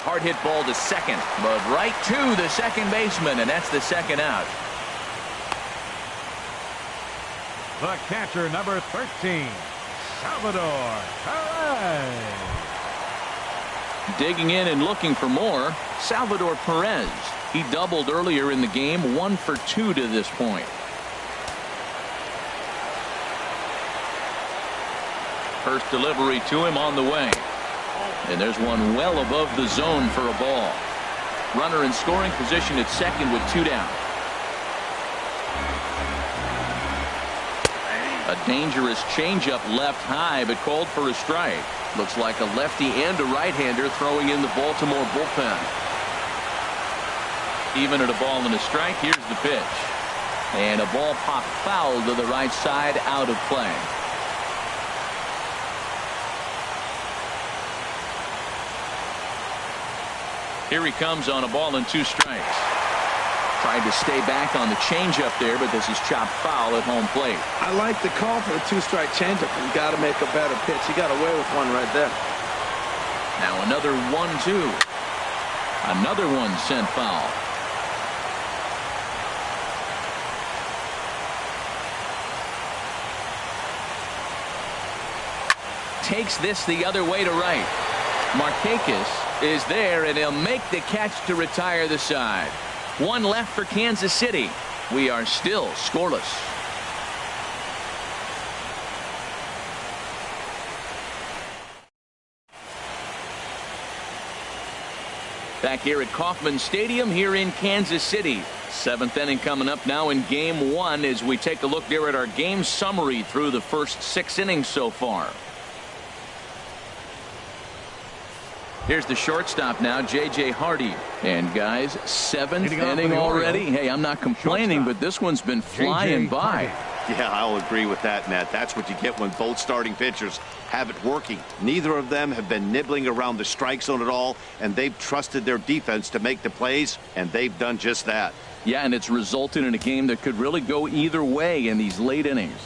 [SPEAKER 1] Hard hit ball to second, but right to the second baseman, and that's the second out.
[SPEAKER 3] The catcher, number 13, Salvador Perez.
[SPEAKER 1] Digging in and looking for more, Salvador Perez. He doubled earlier in the game, 1 for 2 to this point. First delivery to him on the way. And there's one well above the zone for a ball. Runner in scoring position at second with 2 down. A dangerous changeup left high, but called for a strike. Looks like a lefty and a right-hander throwing in the Baltimore bullpen. Even at a ball and a strike, here's the pitch. And a ball popped foul to the right side, out of play. Here he comes on a ball and 2 strikes. Tried to stay back on the changeup there, but this is chopped foul at home plate.
[SPEAKER 4] I like the call for the 2-strike changeup. You got to make a better pitch. He got away with one right there.
[SPEAKER 1] Now another 1-2. Another one sent foul. Takes this the other way to right. Markakis is there, and he'll make the catch to retire the side. 1 left for Kansas City. We are still scoreless. Back here at Kauffman Stadium here in Kansas City. 7th inning coming up now in game 1 as we take a look there at our game summary through the first 6 innings so far. Here's the shortstop now, J.J. Hardy. And guys, seventh inning already. Hey, I'm not complaining, but this one's been flying by.
[SPEAKER 2] Yeah, I'll agree with that, Matt. That's what you get when both starting pitchers have it working. Neither of them have been nibbling around the strike zone at all, and they've trusted their defense to make the plays, and they've done just that.
[SPEAKER 1] Yeah, and it's resulted in a game that could really go either way in these late innings.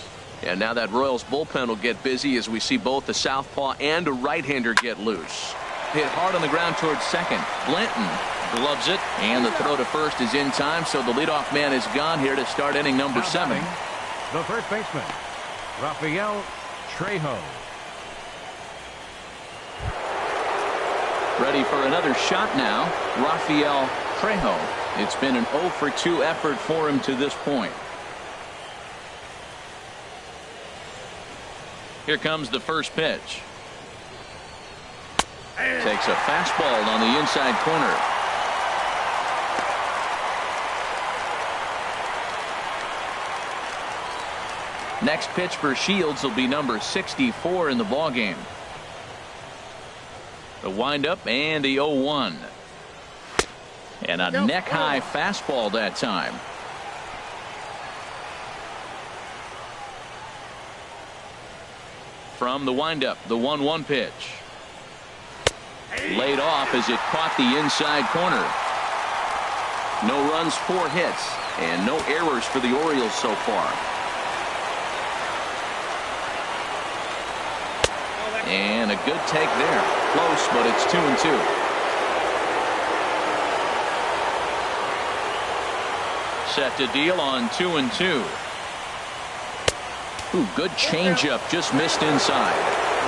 [SPEAKER 1] And now that Royals bullpen will get busy as we see both the southpaw and a right-hander get loose. Hit hard on the ground towards second. Blanton gloves it, and the throw to first is in time, so the leadoff man is gone here to start inning number 7.
[SPEAKER 3] The first baseman, Rafael Trejo.
[SPEAKER 1] Ready for another shot now, Rafael Trejo. It's been an 0 for 2 effort for him to this point. Here comes the first pitch. Takes a fastball on the inside corner. Next pitch for Shields will be number 64 in the ballgame. The windup and the 0-1. And a neck-high fastball that time. From the windup, the 1-1 pitch. Laid off as it caught the inside corner. No runs, 4 hits, and no errors for the Orioles so far. And a good take there. Close, but it's 2-2. Set to deal on 2-2. Ooh, good changeup, just missed inside.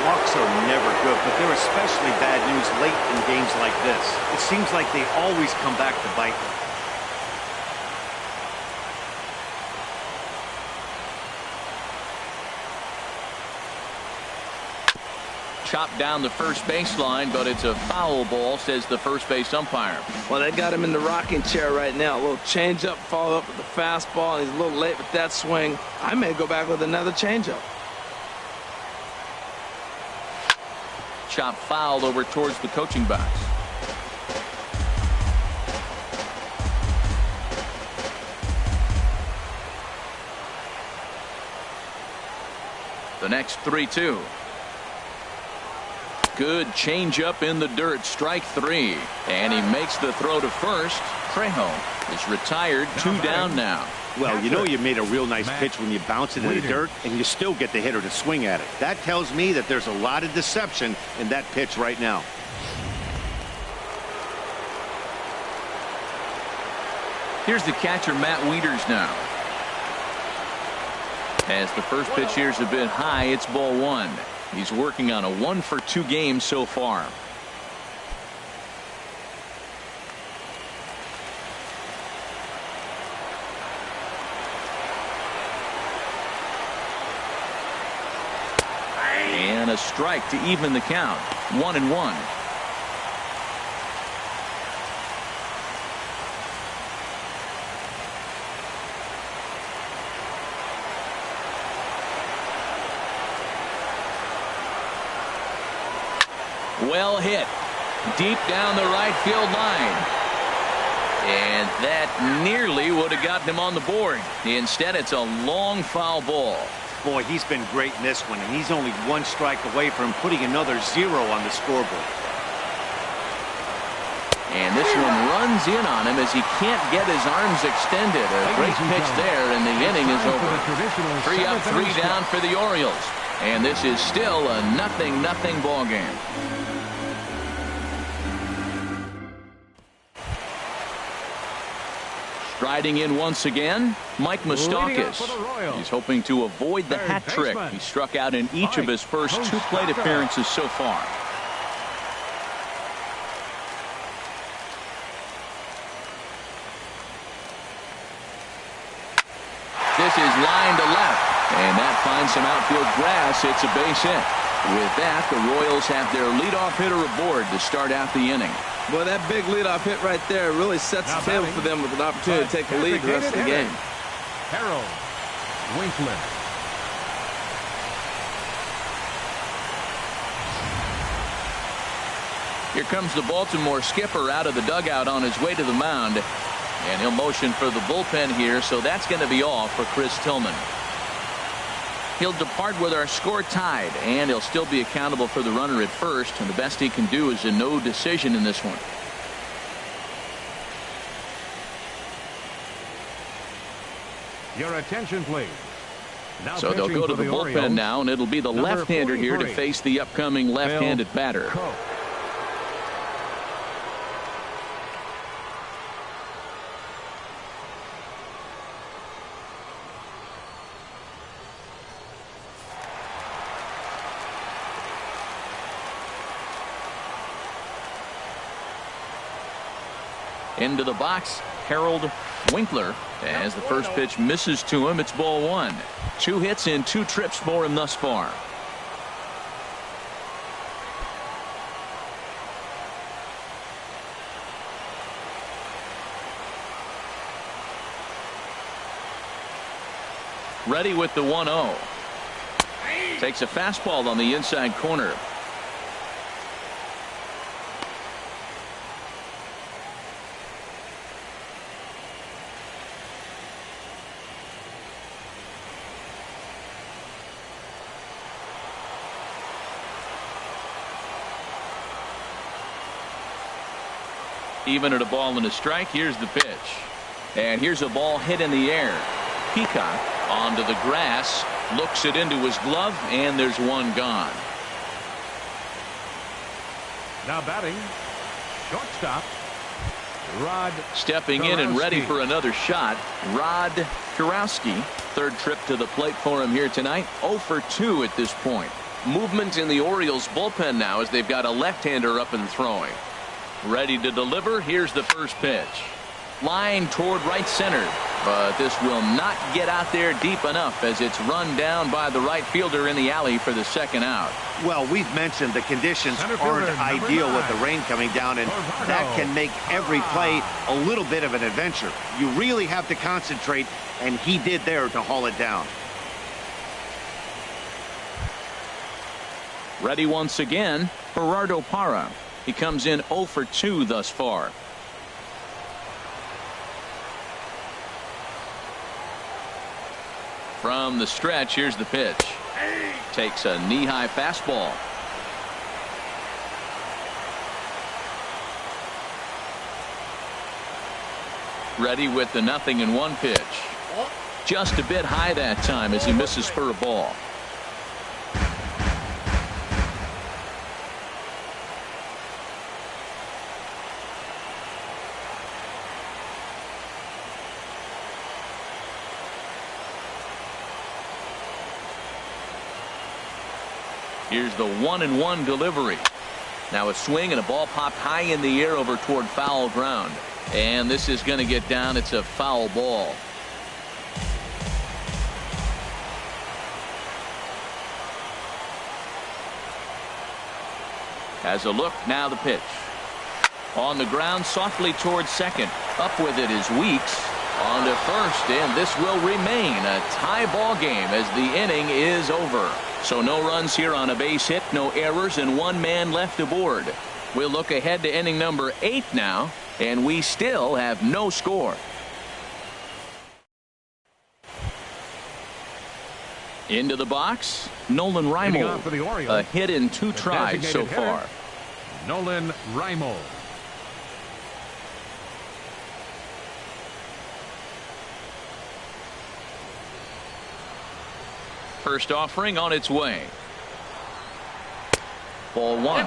[SPEAKER 2] Walks are never good, but they're especially bad news late in games like this. It seems like they always come back to bite them.
[SPEAKER 1] Chopped down the first baseline, but it's a foul ball, says the first base umpire.
[SPEAKER 4] Well, they got him in the rocking chair right now. A little changeup, follow up with the fastball, and he's a little late with that swing. I may go back with another changeup.
[SPEAKER 1] Chop foul over towards the coaching box. The next 3-2. Good changeup in the dirt, strike 3. And he makes the throw to first. Trejo is retired, 2 down now.
[SPEAKER 2] Well, you know you made a real nice pitch when you bounce it in the dirt and you still get the hitter to swing at it. That tells me that there's a lot of deception in that pitch right now.
[SPEAKER 1] Here's the catcher, Matt Wieters now. As the first pitch here's a bit high, it's ball 1. He's working on a 1 for 2 game so far. And a strike to even the count. 1-1. Well hit. Deep down the right field line. And that nearly would have gotten him on the board. Instead, it's a long foul ball.
[SPEAKER 2] Boy, he's been great in this one, and he's only 1 strike away from putting another 0 on the scoreboard.
[SPEAKER 1] And this one runs in on him as he can't get his arms extended. A great pitch there, and the inning is over. 3 up, 3 down for the Orioles. And this is still a 0-0 ball game. Striding in once again, Mike Moustakas. He's hoping to avoid the hat trick. He struck out in each of his first 2 plate appearances so far. This is line to left, and that finds some outfield grass. It's a base hit. With that, the Royals have their leadoff hitter aboard to start out the inning.
[SPEAKER 4] Well, that big leadoff hit right there really sets the table for them with an opportunity to take the lead the rest of the game.
[SPEAKER 3] Harold Winkler.
[SPEAKER 1] Here comes the Baltimore skipper out of the dugout on his way to the mound. And he'll motion for the bullpen here, so that's going to be all for Chris Tillman. He'll depart with our score tied, and he'll still be accountable for the runner at first, and the best he can do is a no decision in this one.
[SPEAKER 3] Your attention, please. Now
[SPEAKER 1] so they'll go to the bullpen
[SPEAKER 3] Orioles,
[SPEAKER 1] now, and it'll be the left-hander here to face the upcoming left-handed batter.
[SPEAKER 3] Coe.
[SPEAKER 1] Into the box, Harold Winkler, as the first pitch misses to him. It's ball one. 2 hits in 2 trips for him thus far. Ready with the 1-0. Takes a fastball on the inside corner. Even at a ball and a strike. Here's the pitch, and here's a ball hit in the air. Peacock onto the grass, looks it into his glove, and there's one gone.
[SPEAKER 3] Now batting, shortstop Rod.
[SPEAKER 1] Stepping in and ready for another shot, Rod Kurowski. Third trip to the plate for him here tonight. 0 for 2 at this point. Movement in the Orioles bullpen now as they've got a left-hander up and throwing. Ready to deliver. Here's the first pitch. Line toward right center, but this will not get out there deep enough as it's run down by the right fielder in the alley for the second out.
[SPEAKER 2] Well, we've mentioned the conditions aren't ideal with the rain coming down, and that can make every play a little bit of an adventure. You really have to concentrate, and he did there to haul it down.
[SPEAKER 1] Ready once again, Gerardo Parra. He comes in 0 for 2 thus far. From the stretch, here's the pitch. Takes a knee-high fastball. Ready with the 0-1 pitch. Just a bit high that time as he misses for a ball. Here's the 1-1 delivery. Now a swing and a ball popped high in the air over toward foul ground. And this is going to get down. It's a foul ball. Has a look. Now the pitch. On the ground softly towards second. Up with it is Weeks. On to first, and this will remain a tie ball game as the inning is over. So no runs here on a base hit, no errors, and 1 man left aboard. We'll look ahead to inning number 8 now, and we still have no score. Into the box, Nolan Raimo. A hit in 2 tries so far.
[SPEAKER 3] Nolan Raimo.
[SPEAKER 1] First offering on its way. Ball 1.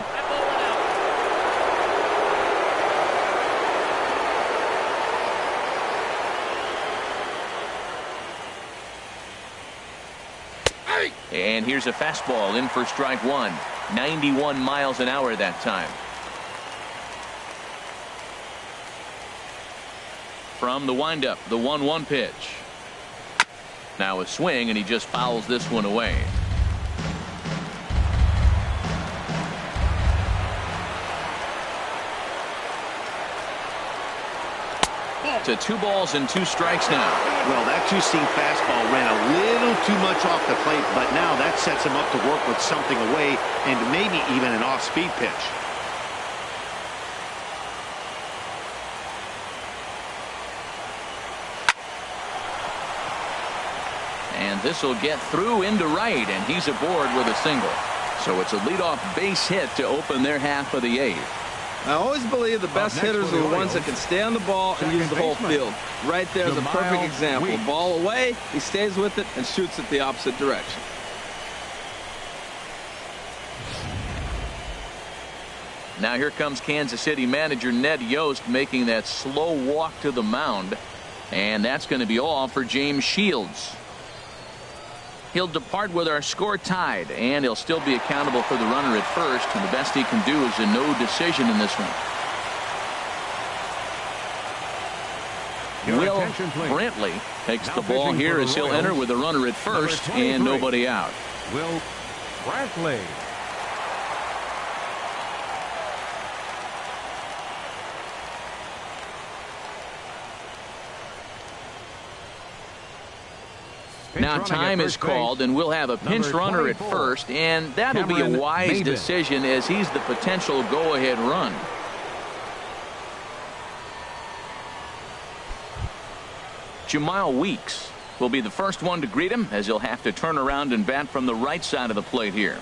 [SPEAKER 1] And here's a fastball in for strike 1. 91 miles an hour that time. From the windup, the 1-1 pitch. Now a swing, and he just fouls this one away. To 2 balls and 2 strikes now.
[SPEAKER 2] Well, that 2-seam fastball ran a little too much off the plate, but now that sets him up to work with something away and maybe even an off-speed pitch.
[SPEAKER 1] this will get through into right, and he's aboard with a single. So it's a leadoff base hit to open their half of the 8th.
[SPEAKER 4] I always believe the best hitters are the ones that can stay on the ball and use the whole field. Right there is a perfect example. Ball away, he stays with it and shoots it the opposite direction.
[SPEAKER 1] Now here comes Kansas City manager Ned Yost making that slow walk to the mound. And that's going to be all for James Shields. He'll depart with our score tied, and he'll still be accountable for the runner at first. And the best he can do is a no decision in this one. Will Brantley takes the ball here as he'll enter with a runner at first and nobody out.
[SPEAKER 3] Will Brantley.
[SPEAKER 1] Now time is called, and we'll have a pinch runner at first, and that'll be a wise decision as he's the potential go-ahead run. Jamal Weeks will be the first one to greet him, as he'll have to turn around and bat from the right side of the plate here.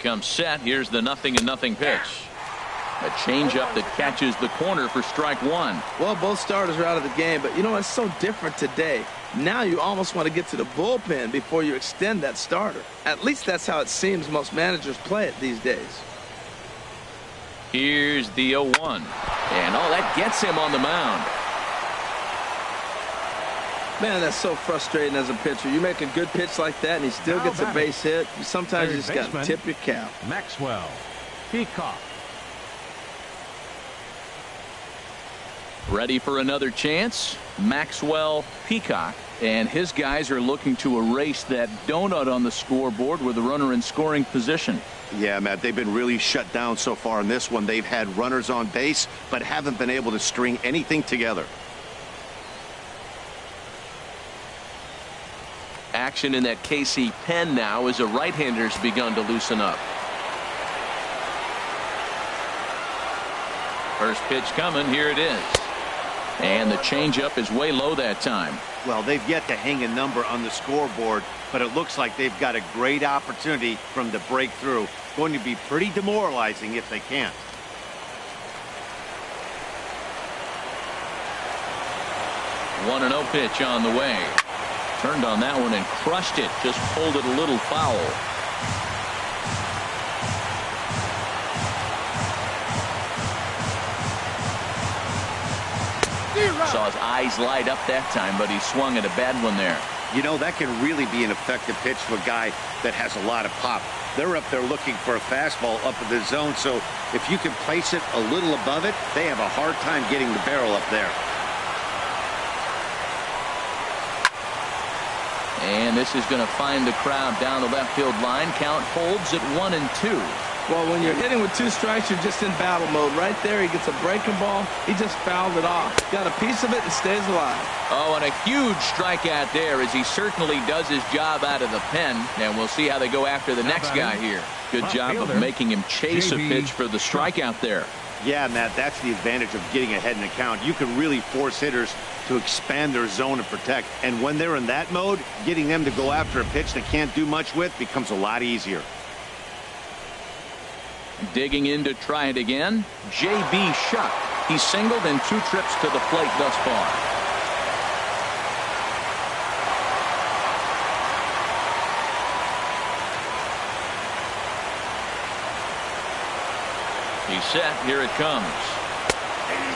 [SPEAKER 1] Comes set. Here's the 0-0 pitch. A changeup that catches the corner for strike 1.
[SPEAKER 4] Well, both starters are out of the game, but you know it's so different today. Now you almost want to get to the bullpen before you extend that starter. At least that's how it seems most managers play it these days.
[SPEAKER 1] Here's the 0-1, and that gets him on the mound.
[SPEAKER 4] Man, that's so frustrating as a pitcher. You make a good pitch like that, and he still gets a base hit. Sometimes you just got to tip your cap.
[SPEAKER 3] Maxwell Peacock.
[SPEAKER 1] Ready for another chance? Maxwell Peacock. And his guys are looking to erase that donut on the scoreboard with a runner in scoring position.
[SPEAKER 2] Yeah, Matt, they've been really shut down so far in this one. They've had runners on base, but haven't been able to string anything together.
[SPEAKER 1] Action in that KC pen now as a right-hander's begun to loosen up. First pitch coming. Here it is. And the changeup is way low that time.
[SPEAKER 2] Well, they've yet to hang a number on the scoreboard, but it looks like they've got a great opportunity from the breakthrough. Going to be pretty demoralizing if they can't.
[SPEAKER 1] One 1-0 pitch on the way. Turned on that one and crushed it. Just pulled it a little foul. Saw his eyes light up that time, but he swung at a bad one there.
[SPEAKER 2] You know, that can really be an effective pitch to a guy that has a lot of pop. They're up there looking for a fastball up in the zone, so if you can place it a little above it, they have a hard time getting the barrel up there.
[SPEAKER 1] And this is going to find the crowd down the left field line. Count holds at 1-2.
[SPEAKER 4] Well, when you're hitting with 2 strikes, you're just in battle mode. Right there, he gets a breaking ball. He just fouled it off. Got a piece of it and stays alive.
[SPEAKER 1] Oh, and a huge strikeout there as he certainly does his job out of the pen. And we'll see how they go after the next guy here. Good job of making him chase a pitch for the strikeout there.
[SPEAKER 2] Yeah, Matt, that's the advantage of getting ahead in the count. You can really force hitters to expand their zone and protect. And when they're in that mode, getting them to go after a pitch they can't do much with becomes a lot easier.
[SPEAKER 1] Digging in to try it again, J.B. Shuck. He's singled in 2 trips to the plate thus far. He's set. Here it comes.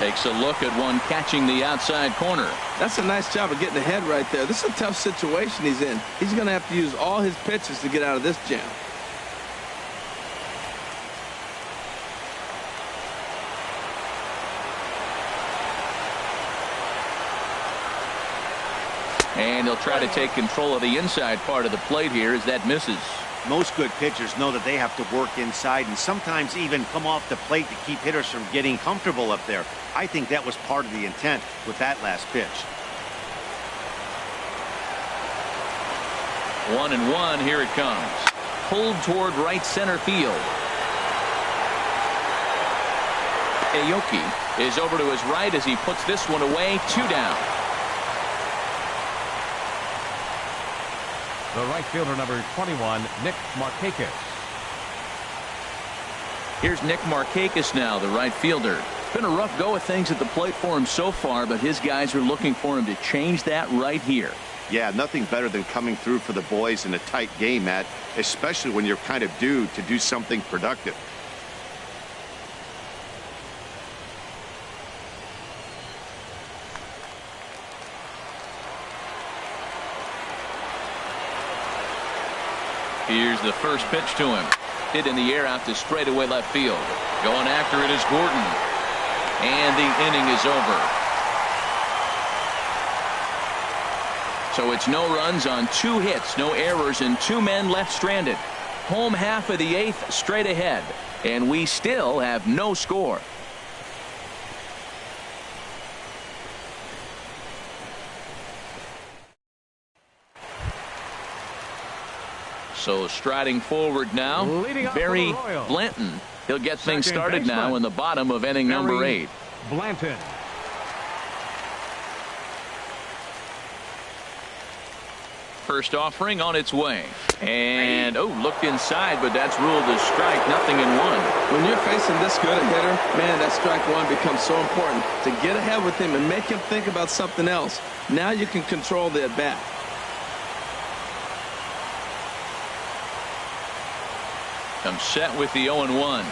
[SPEAKER 1] Takes a look at one catching the outside corner.
[SPEAKER 4] That's a nice job of getting ahead right there. This is a tough situation he's in. He's going to have to use all his pitches to get out of this jam.
[SPEAKER 1] And he'll try to take control of the inside part of the plate here as that misses.
[SPEAKER 2] Most good pitchers know that they have to work inside and sometimes even come off the plate to keep hitters from getting comfortable up there. I think that was part of the intent with that last pitch.
[SPEAKER 1] 1-1. Here it comes. pulled toward right center field. Aoki is over to his right as he puts this one away. 2 down.
[SPEAKER 3] The right fielder, number 21, Nick Markakis.
[SPEAKER 1] Here's Nick Markakis now, the right fielder. Been a rough go of things at the plate for him so far, but his guys are looking for him to change that right here.
[SPEAKER 2] Yeah, nothing better than coming through for the boys in a tight game, Matt, especially when you're kind of due to do something productive.
[SPEAKER 1] Here's the first pitch to him. Hit in the air out to straightaway left field. Going after it is Gordon. And the inning is over. So it's no runs on 2 hits, no errors, and 2 men left stranded. Home half of the 8th straight ahead. And we still have no score. So striding forward now, Barry Blanton. He'll get things started now in the bottom of inning number 8.
[SPEAKER 3] Blanton.
[SPEAKER 1] First offering on its way. And, looked inside, but that's ruled a strike. 0-1.
[SPEAKER 4] When you're facing this good a hitter, man, that strike one becomes so important. To get ahead with him and make him think about something else. Now you can control the at-bat.
[SPEAKER 1] Comes set with the 0-1.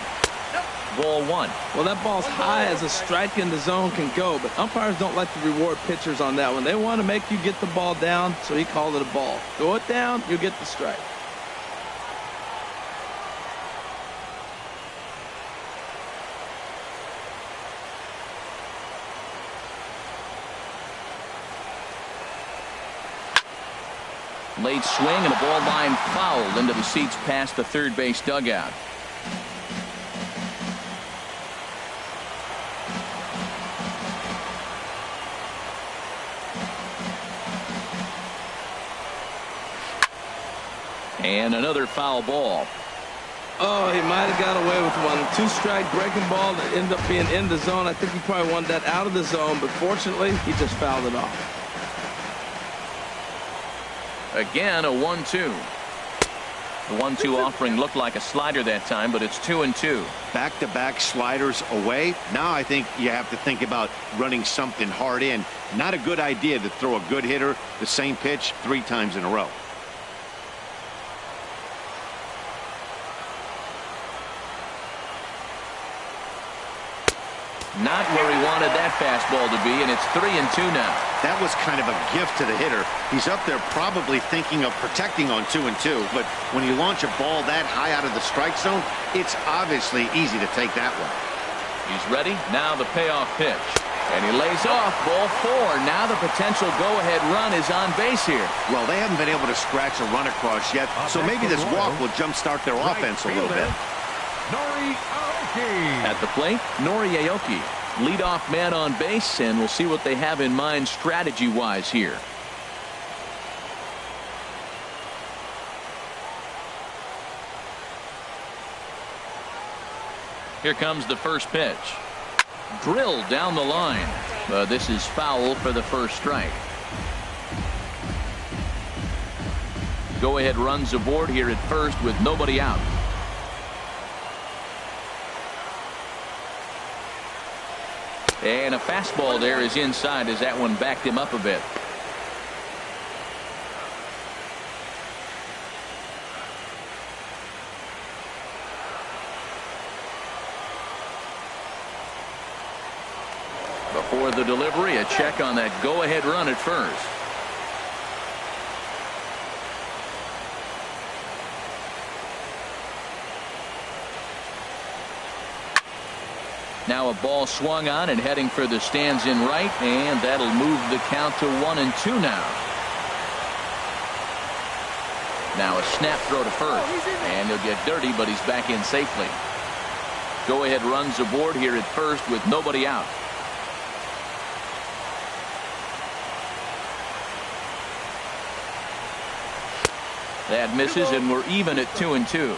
[SPEAKER 1] Ball 1.
[SPEAKER 4] Well, that ball's high as a strike in the zone can go, but umpires don't like to reward pitchers on that one. They want to make you get the ball down, so he called it a ball. Go it down, you'll get the strike.
[SPEAKER 1] Late swing and a ball line fouled into the seats past the third base dugout. And another foul ball.
[SPEAKER 4] Oh, he might have got away with one. 2-strike breaking ball that ended up being in the zone. I think he probably wanted that out of the zone, but fortunately, he just fouled it off.
[SPEAKER 1] Again, a 1-2. The 1-2 offering looked like a slider that time, but it's 2-2.
[SPEAKER 2] Back-to-back sliders away. Now I think you have to think about running something hard in. Not a good idea to throw a good hitter the same pitch 3 times in a row.
[SPEAKER 1] Not where he wanted that fastball to be, and it's 3-2 now.
[SPEAKER 2] That was kind of a gift to the hitter. He's up there probably thinking of protecting on 2-2, but when you launch a ball that high out of the strike zone, it's obviously easy to take that one.
[SPEAKER 1] He's ready. Now the payoff pitch. And he lays off. Ball 4. Now the potential go-ahead run is on base here.
[SPEAKER 2] Well, they haven't been able to scratch a run across yet, so maybe this walk will jumpstart their offense a little bit.
[SPEAKER 3] Nori Aoki.
[SPEAKER 1] At the plate, Nori Aoki. Leadoff man on base, and we'll see what they have in mind strategy-wise here. Here comes the first pitch. Drilled down the line. This is foul for the first strike. Go-ahead runs aboard here at first with nobody out. And a fastball there is inside as that one backed him up a bit. Before the delivery, a check on that go-ahead run at first. Now a ball swung on and heading for the stands in right, and that'll move the count to 1-2 now. Now a snap throw to first, and he'll get dirty, but he's back in safely. Go-ahead runs aboard here at first with nobody out. That misses, and we're even at 2-2.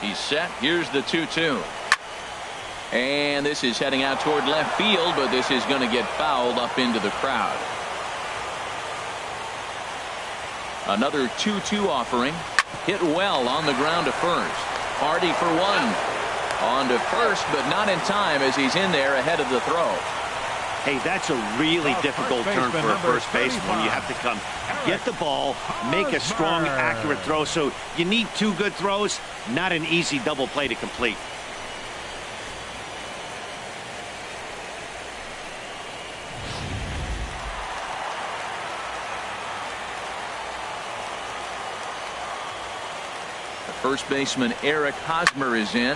[SPEAKER 1] He's set. Here's the 2-2. And this is heading out toward left field, but this is going to get fouled up into the crowd. Another 2-2 offering. Hit well on the ground to first. Hardy for one. On to first, but not in time as he's in there ahead of the throw.
[SPEAKER 2] Hey, that's a really difficult turn for a first baseman when you have to come get the ball, make a strong, accurate throw. So you need two good throws, not an easy double play to complete.
[SPEAKER 1] The first baseman Eric Hosmer is in.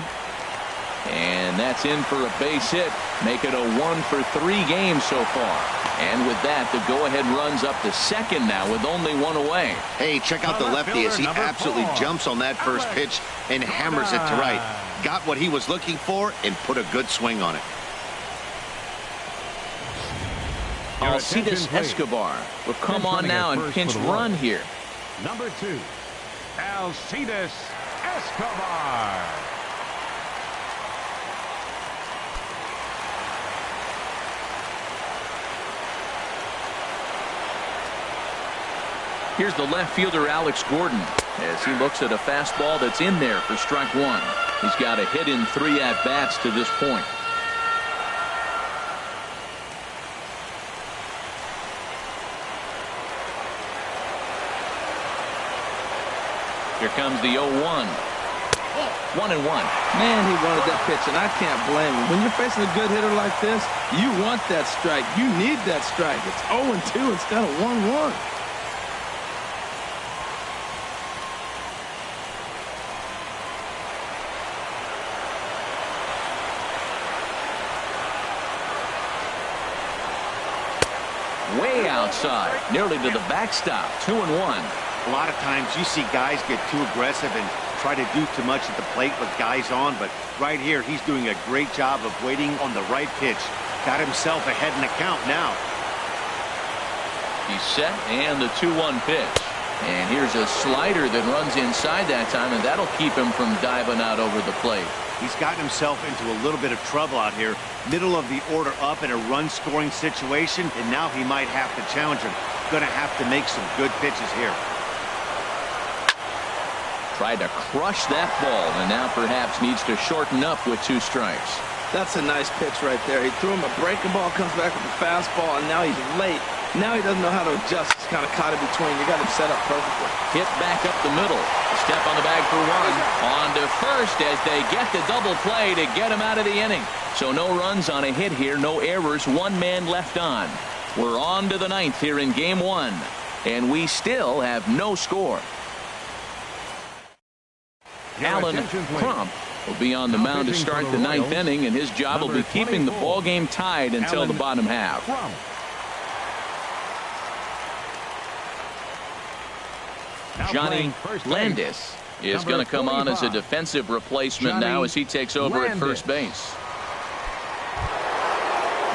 [SPEAKER 1] And that's in for a base hit. Make it a 1-for-3 game so far. And with that, the go-ahead runs up to second now with only one away.
[SPEAKER 2] Hey, check out the lefty as he absolutely jumps on that first pitch and hammers it to right. Got what he was looking for and put a good swing on it.
[SPEAKER 1] Alcides Escobar will come on now and pinch run here.
[SPEAKER 3] Number 2, Alcides Escobar.
[SPEAKER 1] Here's the left fielder Alex Gordon as he looks at a fastball that's in there for strike one. He's got a hit in 3 at-bats to this point. Here comes the 0-1. 1-1.
[SPEAKER 4] Man, he wanted that pitch, and I can't blame him. When you're facing a good hitter like this, you want that strike. You need that strike. It's 0-2 instead of 1-1.
[SPEAKER 1] Way outside, nearly to the backstop. 2-1.
[SPEAKER 2] A lot of times you see guys get too aggressive and try to do too much at the plate with guys on, but right here he's doing a great job of waiting on the right pitch. Got himself ahead in the count now.
[SPEAKER 1] He's set, and the 2-1 pitch. And here's a slider that runs inside that time, and that'll keep him from diving out over the plate.
[SPEAKER 2] He's gotten himself into a little bit of trouble out here. Middle of the order up in a run-scoring situation, and now he might have to challenge him. Going to have to make some good pitches here.
[SPEAKER 1] Tried to crush that ball, and now perhaps needs to shorten up with 2 strikes.
[SPEAKER 4] That's a nice pitch right there. He threw him a breaking ball, comes back with a fastball, and now he's late. Now he doesn't know how to adjust. He's kind of caught in between. You got him set up perfectly.
[SPEAKER 1] Hit back up the middle. Step on the bag for one. On to first as they get the double play to get him out of the inning. So no runs on a hit here, no errors, 1 man left on. We're on to the 9th here in game 1, and we still have no score. Alan Crump will be on the mound to start the 9th inning, and his job will be keeping the ball game tied until the bottom half. Johnny Landis is going to come on as a defensive replacement now as he takes over at first base.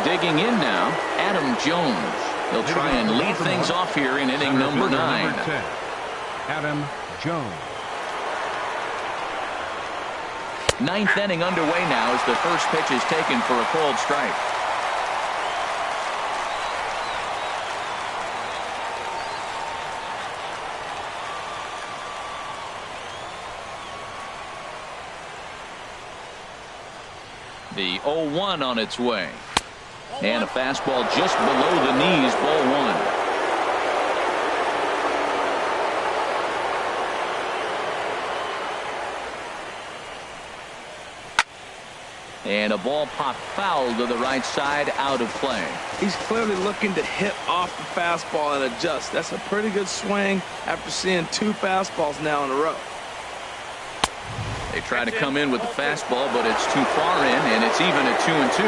[SPEAKER 1] Digging in now, Adam Jones. He'll try and lead things off here in inning number 9.
[SPEAKER 3] Adam Jones.
[SPEAKER 1] 9th inning underway now as the first pitch is taken for a called strike. The 0-1 on its way. And a fastball just below the knees, ball 1. And a ball popped foul to the right side, out of play.
[SPEAKER 4] He's clearly looking to hit off the fastball and adjust. That's a pretty good swing after seeing 2 fastballs now in a row.
[SPEAKER 1] They try to come in with the fastball, but it's too far in, and it's even at 2-2.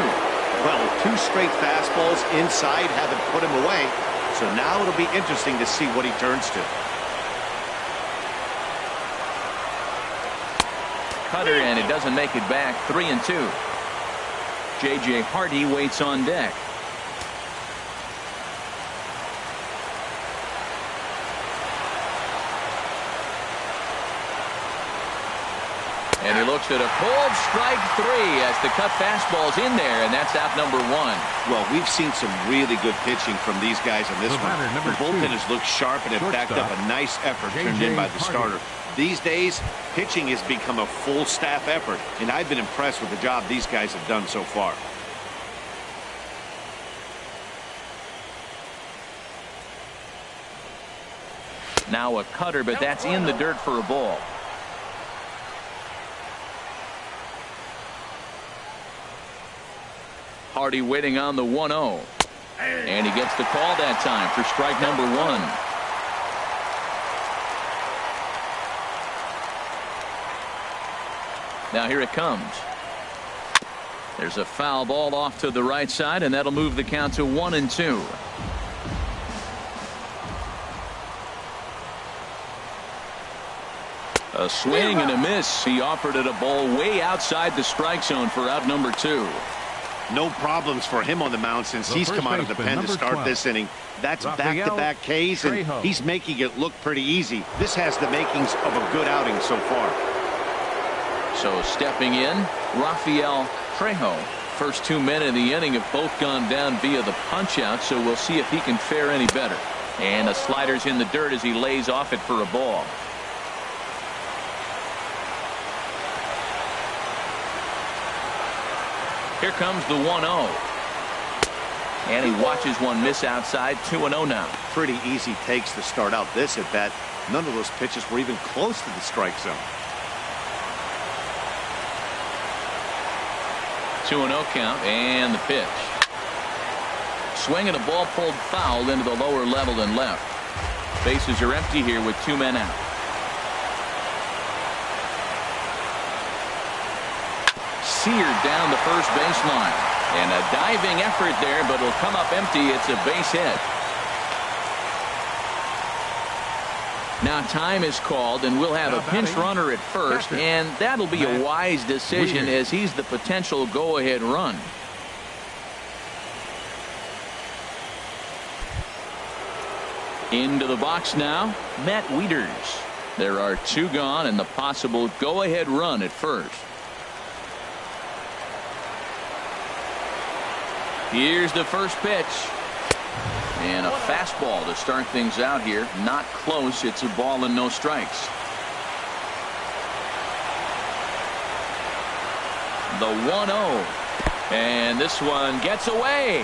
[SPEAKER 2] Well, 2 straight fastballs inside haven't put him away, so now it'll be interesting to see what he turns to.
[SPEAKER 1] cutter, and it doesn't make it back. 3-2. J.J. Hardy waits on deck. And he looks at a cold strike 3 as the cut fastball's in there, and that's out number 1.
[SPEAKER 2] Well, we've seen some really good pitching from these guys in this one. The bullpen has looked sharp and have backed up a nice effort turned in by the starter. These days, pitching has become a full staff effort, and I've been impressed with the job these guys have done so far.
[SPEAKER 1] Now a cutter, but that's in the dirt for a ball. Hardy waiting on the 1-0. And he gets the call that time for strike number 1. Now here it comes. There's a foul ball off to the right side, and that'll move the count to 1-2. A swing and a miss. He offered it a ball way outside the strike zone for out number 2.
[SPEAKER 2] No problems for him on the mound since he's come out of the pen to start this inning. That's back-to-back Ks, and he's making it look pretty easy. This has the makings of a good outing so far.
[SPEAKER 1] So stepping in, Rafael Trejo. First 2 men in the inning have both gone down via the punch-out, so we'll see if he can fare any better. And the slider's in the dirt as he lays off it for a ball. Here comes the 1-0. And he watches one miss outside. 2-0 now.
[SPEAKER 2] Pretty easy takes to start out this at bat. None of those pitches were even close to the strike zone.
[SPEAKER 1] 2-0 count, and the pitch. Swing and a ball pulled foul into the lower level and left. Bases are empty here with 2 men out. Seared down the first baseline, and a diving effort there, but it'll come up empty. It's a base hit. Now time is called, and we'll have a pinch runner at first, and that'll be a wise decision as he's the potential go-ahead run. Into the box now, Matt Wieters. There are 2 gone and the possible go-ahead run at first. Here's the first pitch. And a fastball to start things out here. Not close. It's a ball and no strikes. The 1-0. And this one gets away.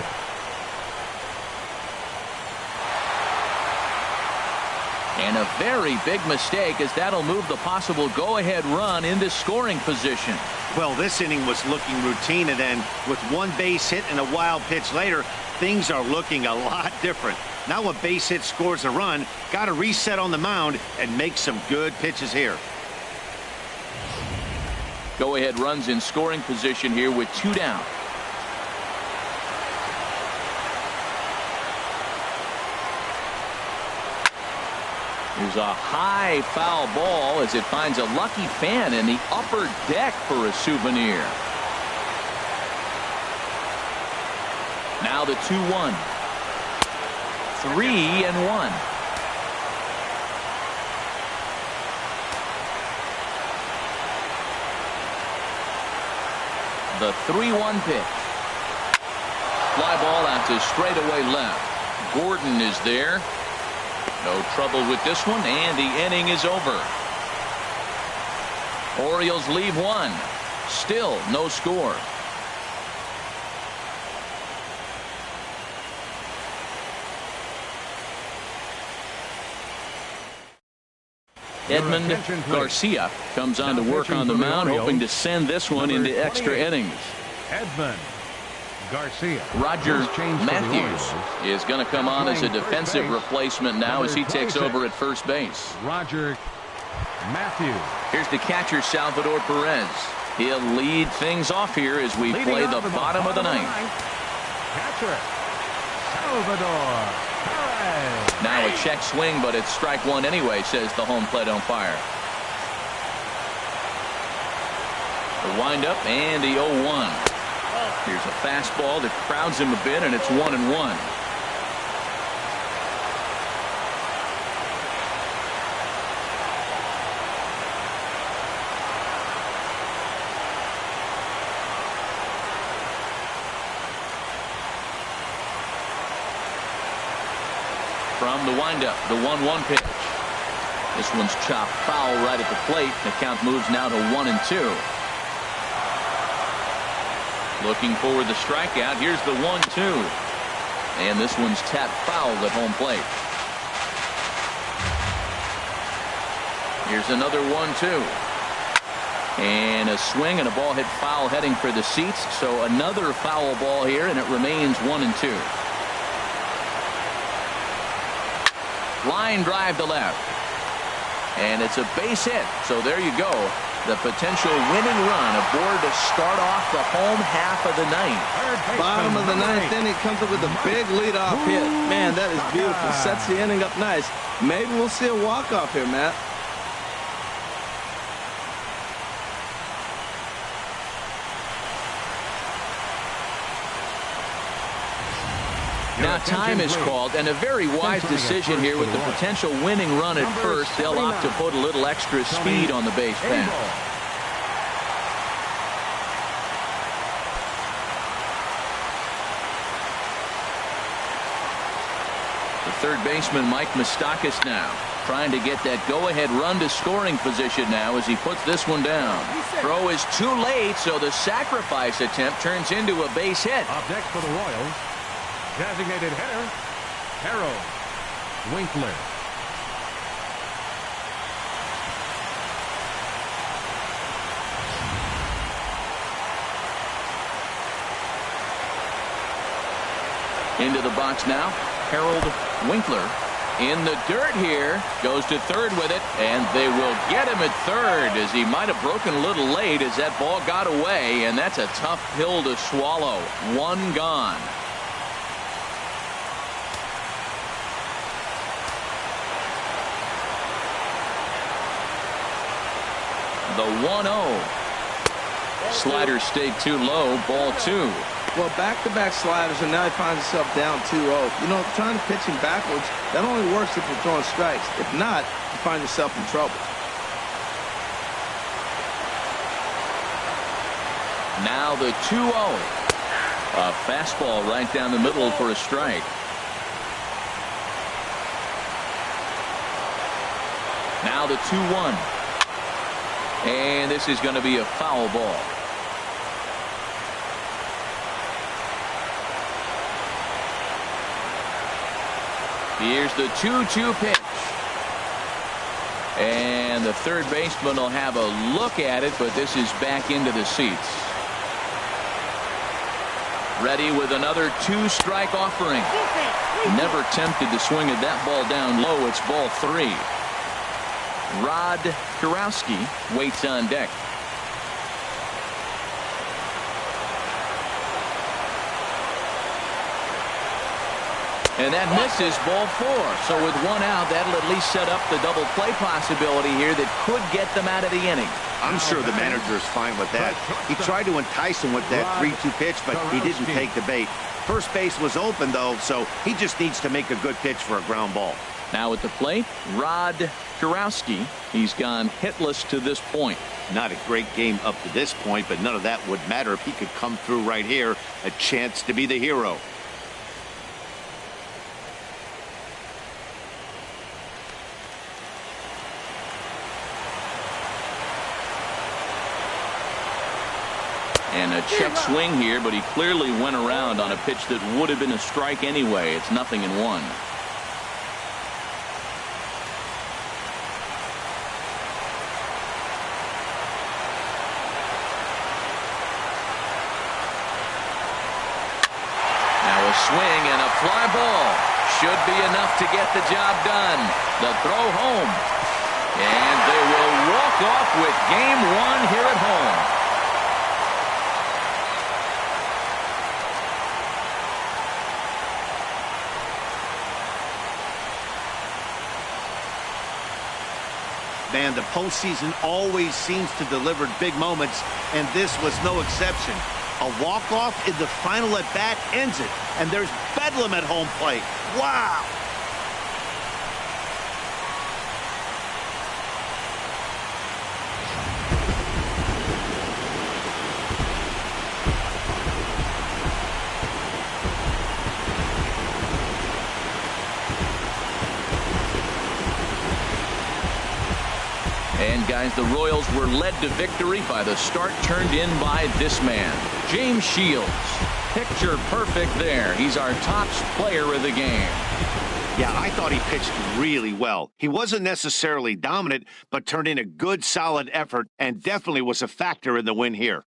[SPEAKER 1] And a very big mistake, as that'll move the possible go-ahead run into scoring position.
[SPEAKER 2] Well, this inning was looking routine, and then with 1 base hit and a wild pitch later, things are looking a lot different. Now a base hit scores a run, got to reset on the mound and make some good pitches here.
[SPEAKER 1] Go-ahead runs in scoring position here with 2 down. There's a high foul ball as it finds a lucky fan in the upper deck for a souvenir. Now the 2-1. 3-1. The 3-1 pitch. Fly ball out to straightaway left. Gordon is there. No trouble with this one, and the inning is over. Orioles leave 1. Still no score. Edmund Garcia comes on to work on the mound, hoping to send this one into extra innings.
[SPEAKER 3] Edmund Garcia.
[SPEAKER 1] Roger Matthews is going to come on as a defensive replacement now as he takes over at first base.
[SPEAKER 3] Roger Matthews.
[SPEAKER 1] Here's the catcher, Salvador Perez. He'll lead things off here as we play the bottom of the ninth.
[SPEAKER 3] Catcher Salvador Perez.
[SPEAKER 1] Now a check swing, but it's strike 1 anyway, says the home plate umpire. The windup and the 0-1. Here's a fastball that crowds him a bit, and it's 1-1. From the windup, the 1-1 pitch. This one's chopped foul right at the plate. The count moves now to 1-2. Looking for the strikeout. Here's the 1-2. And this one's tapped foul at home plate. Here's another 1-2. And a swing and a ball hit foul heading for the seats. So another foul ball here, and it remains 1-2. Line drive to left. And it's a base hit. So there you go. The potential winning run aboard to start off the home half of the ninth.
[SPEAKER 4] Bottom of the ninth inning, comes up with a big leadoff hit. Man, that is beautiful. Sets the inning up nice. Maybe we'll see a walk-off here, Matt.
[SPEAKER 1] Now time is called, and a very wise decision here with the potential winning run at first. They'll opt to put a little extra speed on the base path. The third baseman, Mike Moustakas, now trying to get that go-ahead run to scoring position now as he puts this one down. Throw is too late, so the sacrifice attempt turns into a base hit.
[SPEAKER 3] Up next for the Royals, designated hitter, Harold Winkler.
[SPEAKER 1] Into the box now, Harold Winkler. In the dirt here, goes to third with it, and they will get him at third as he might have broken a little late as that ball got away, and that's a tough pill to swallow. One gone. The 1-0. Slider stayed too low. Ball 2.
[SPEAKER 4] Well, back-to-back sliders, and now he finds himself down 2-0. You know, trying to pitch him backwards, that only works if you're throwing strikes. If not, you find yourself in trouble.
[SPEAKER 1] Now the 2-0. A fastball right down the middle for a strike. Now the 2-1. And this is going to be a foul ball. Here's the 2-2 pitch. And the third baseman will have a look at it, but this is back into the seats. Ready with another 2-strike offering. Never tempted to swing at that ball down low. It's ball 3. Rod Kurowski waits on deck. And that misses, ball 4. So with one out, that'll at least set up the double play possibility here that could get them out of the inning.
[SPEAKER 2] I'm sure the manager is fine with that. He tried to entice him with that 3-2 pitch, but he didn't take the bait. First base was open, though, so he just needs to make a good pitch for a ground ball.
[SPEAKER 1] Now at the plate, Rod Kurowski. He's gone hitless to this point.
[SPEAKER 2] Not a great game up to this point, but none of that would matter if he could come through right here. A chance to be the hero. And a check swing here, but he clearly went around on a pitch that would have been a strike anyway. It's 0-1. Swing and a fly ball should be enough to get the job done. The throw home, and they will walk off with game 1 here at home. Man, the postseason always seems to deliver big moments, and this was no exception. A walk-off in the final at-bat ends it, and there's bedlam at home plate. Wow!
[SPEAKER 1] And guys, the Royals were led to victory by the start turned in by this man, James Shields. Picture perfect there. He's our top player of the game.
[SPEAKER 2] Yeah, I thought he pitched really well. He wasn't necessarily dominant, but turned in a good, solid effort and definitely was a factor in the win here.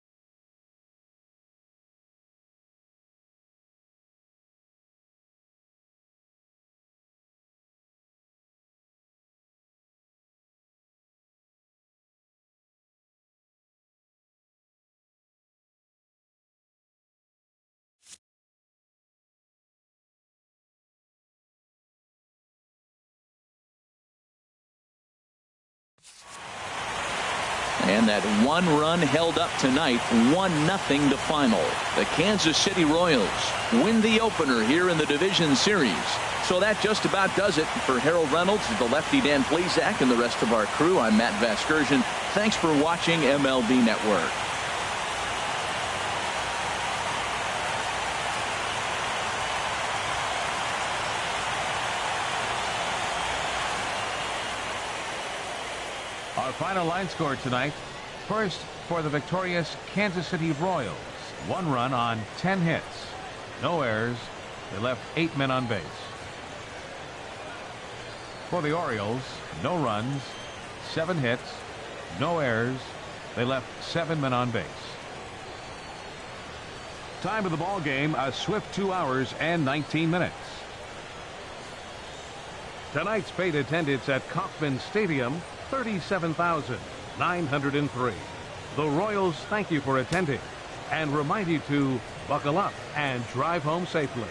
[SPEAKER 1] And that one run held up tonight, 1-0 the final. The Kansas City Royals win the opener here in the division series. So that just about does it for Harold Reynolds, the lefty Dan Plesac, and the rest of our crew. I'm Matt Vasgersian. Thanks for watching MLB Network.
[SPEAKER 3] Our final line score tonight. First, for the victorious Kansas City Royals, 1 run on 10 hits. No errors. They left 8 men on base. For the Orioles, no runs, 7 hits, no errors. They left 7 men on base. Time of the ball game, a swift 2 hours and 19 minutes. Tonight's paid attendance at Kauffman Stadium, 37,903. The Royals thank you for attending and remind you to buckle up and drive home safely.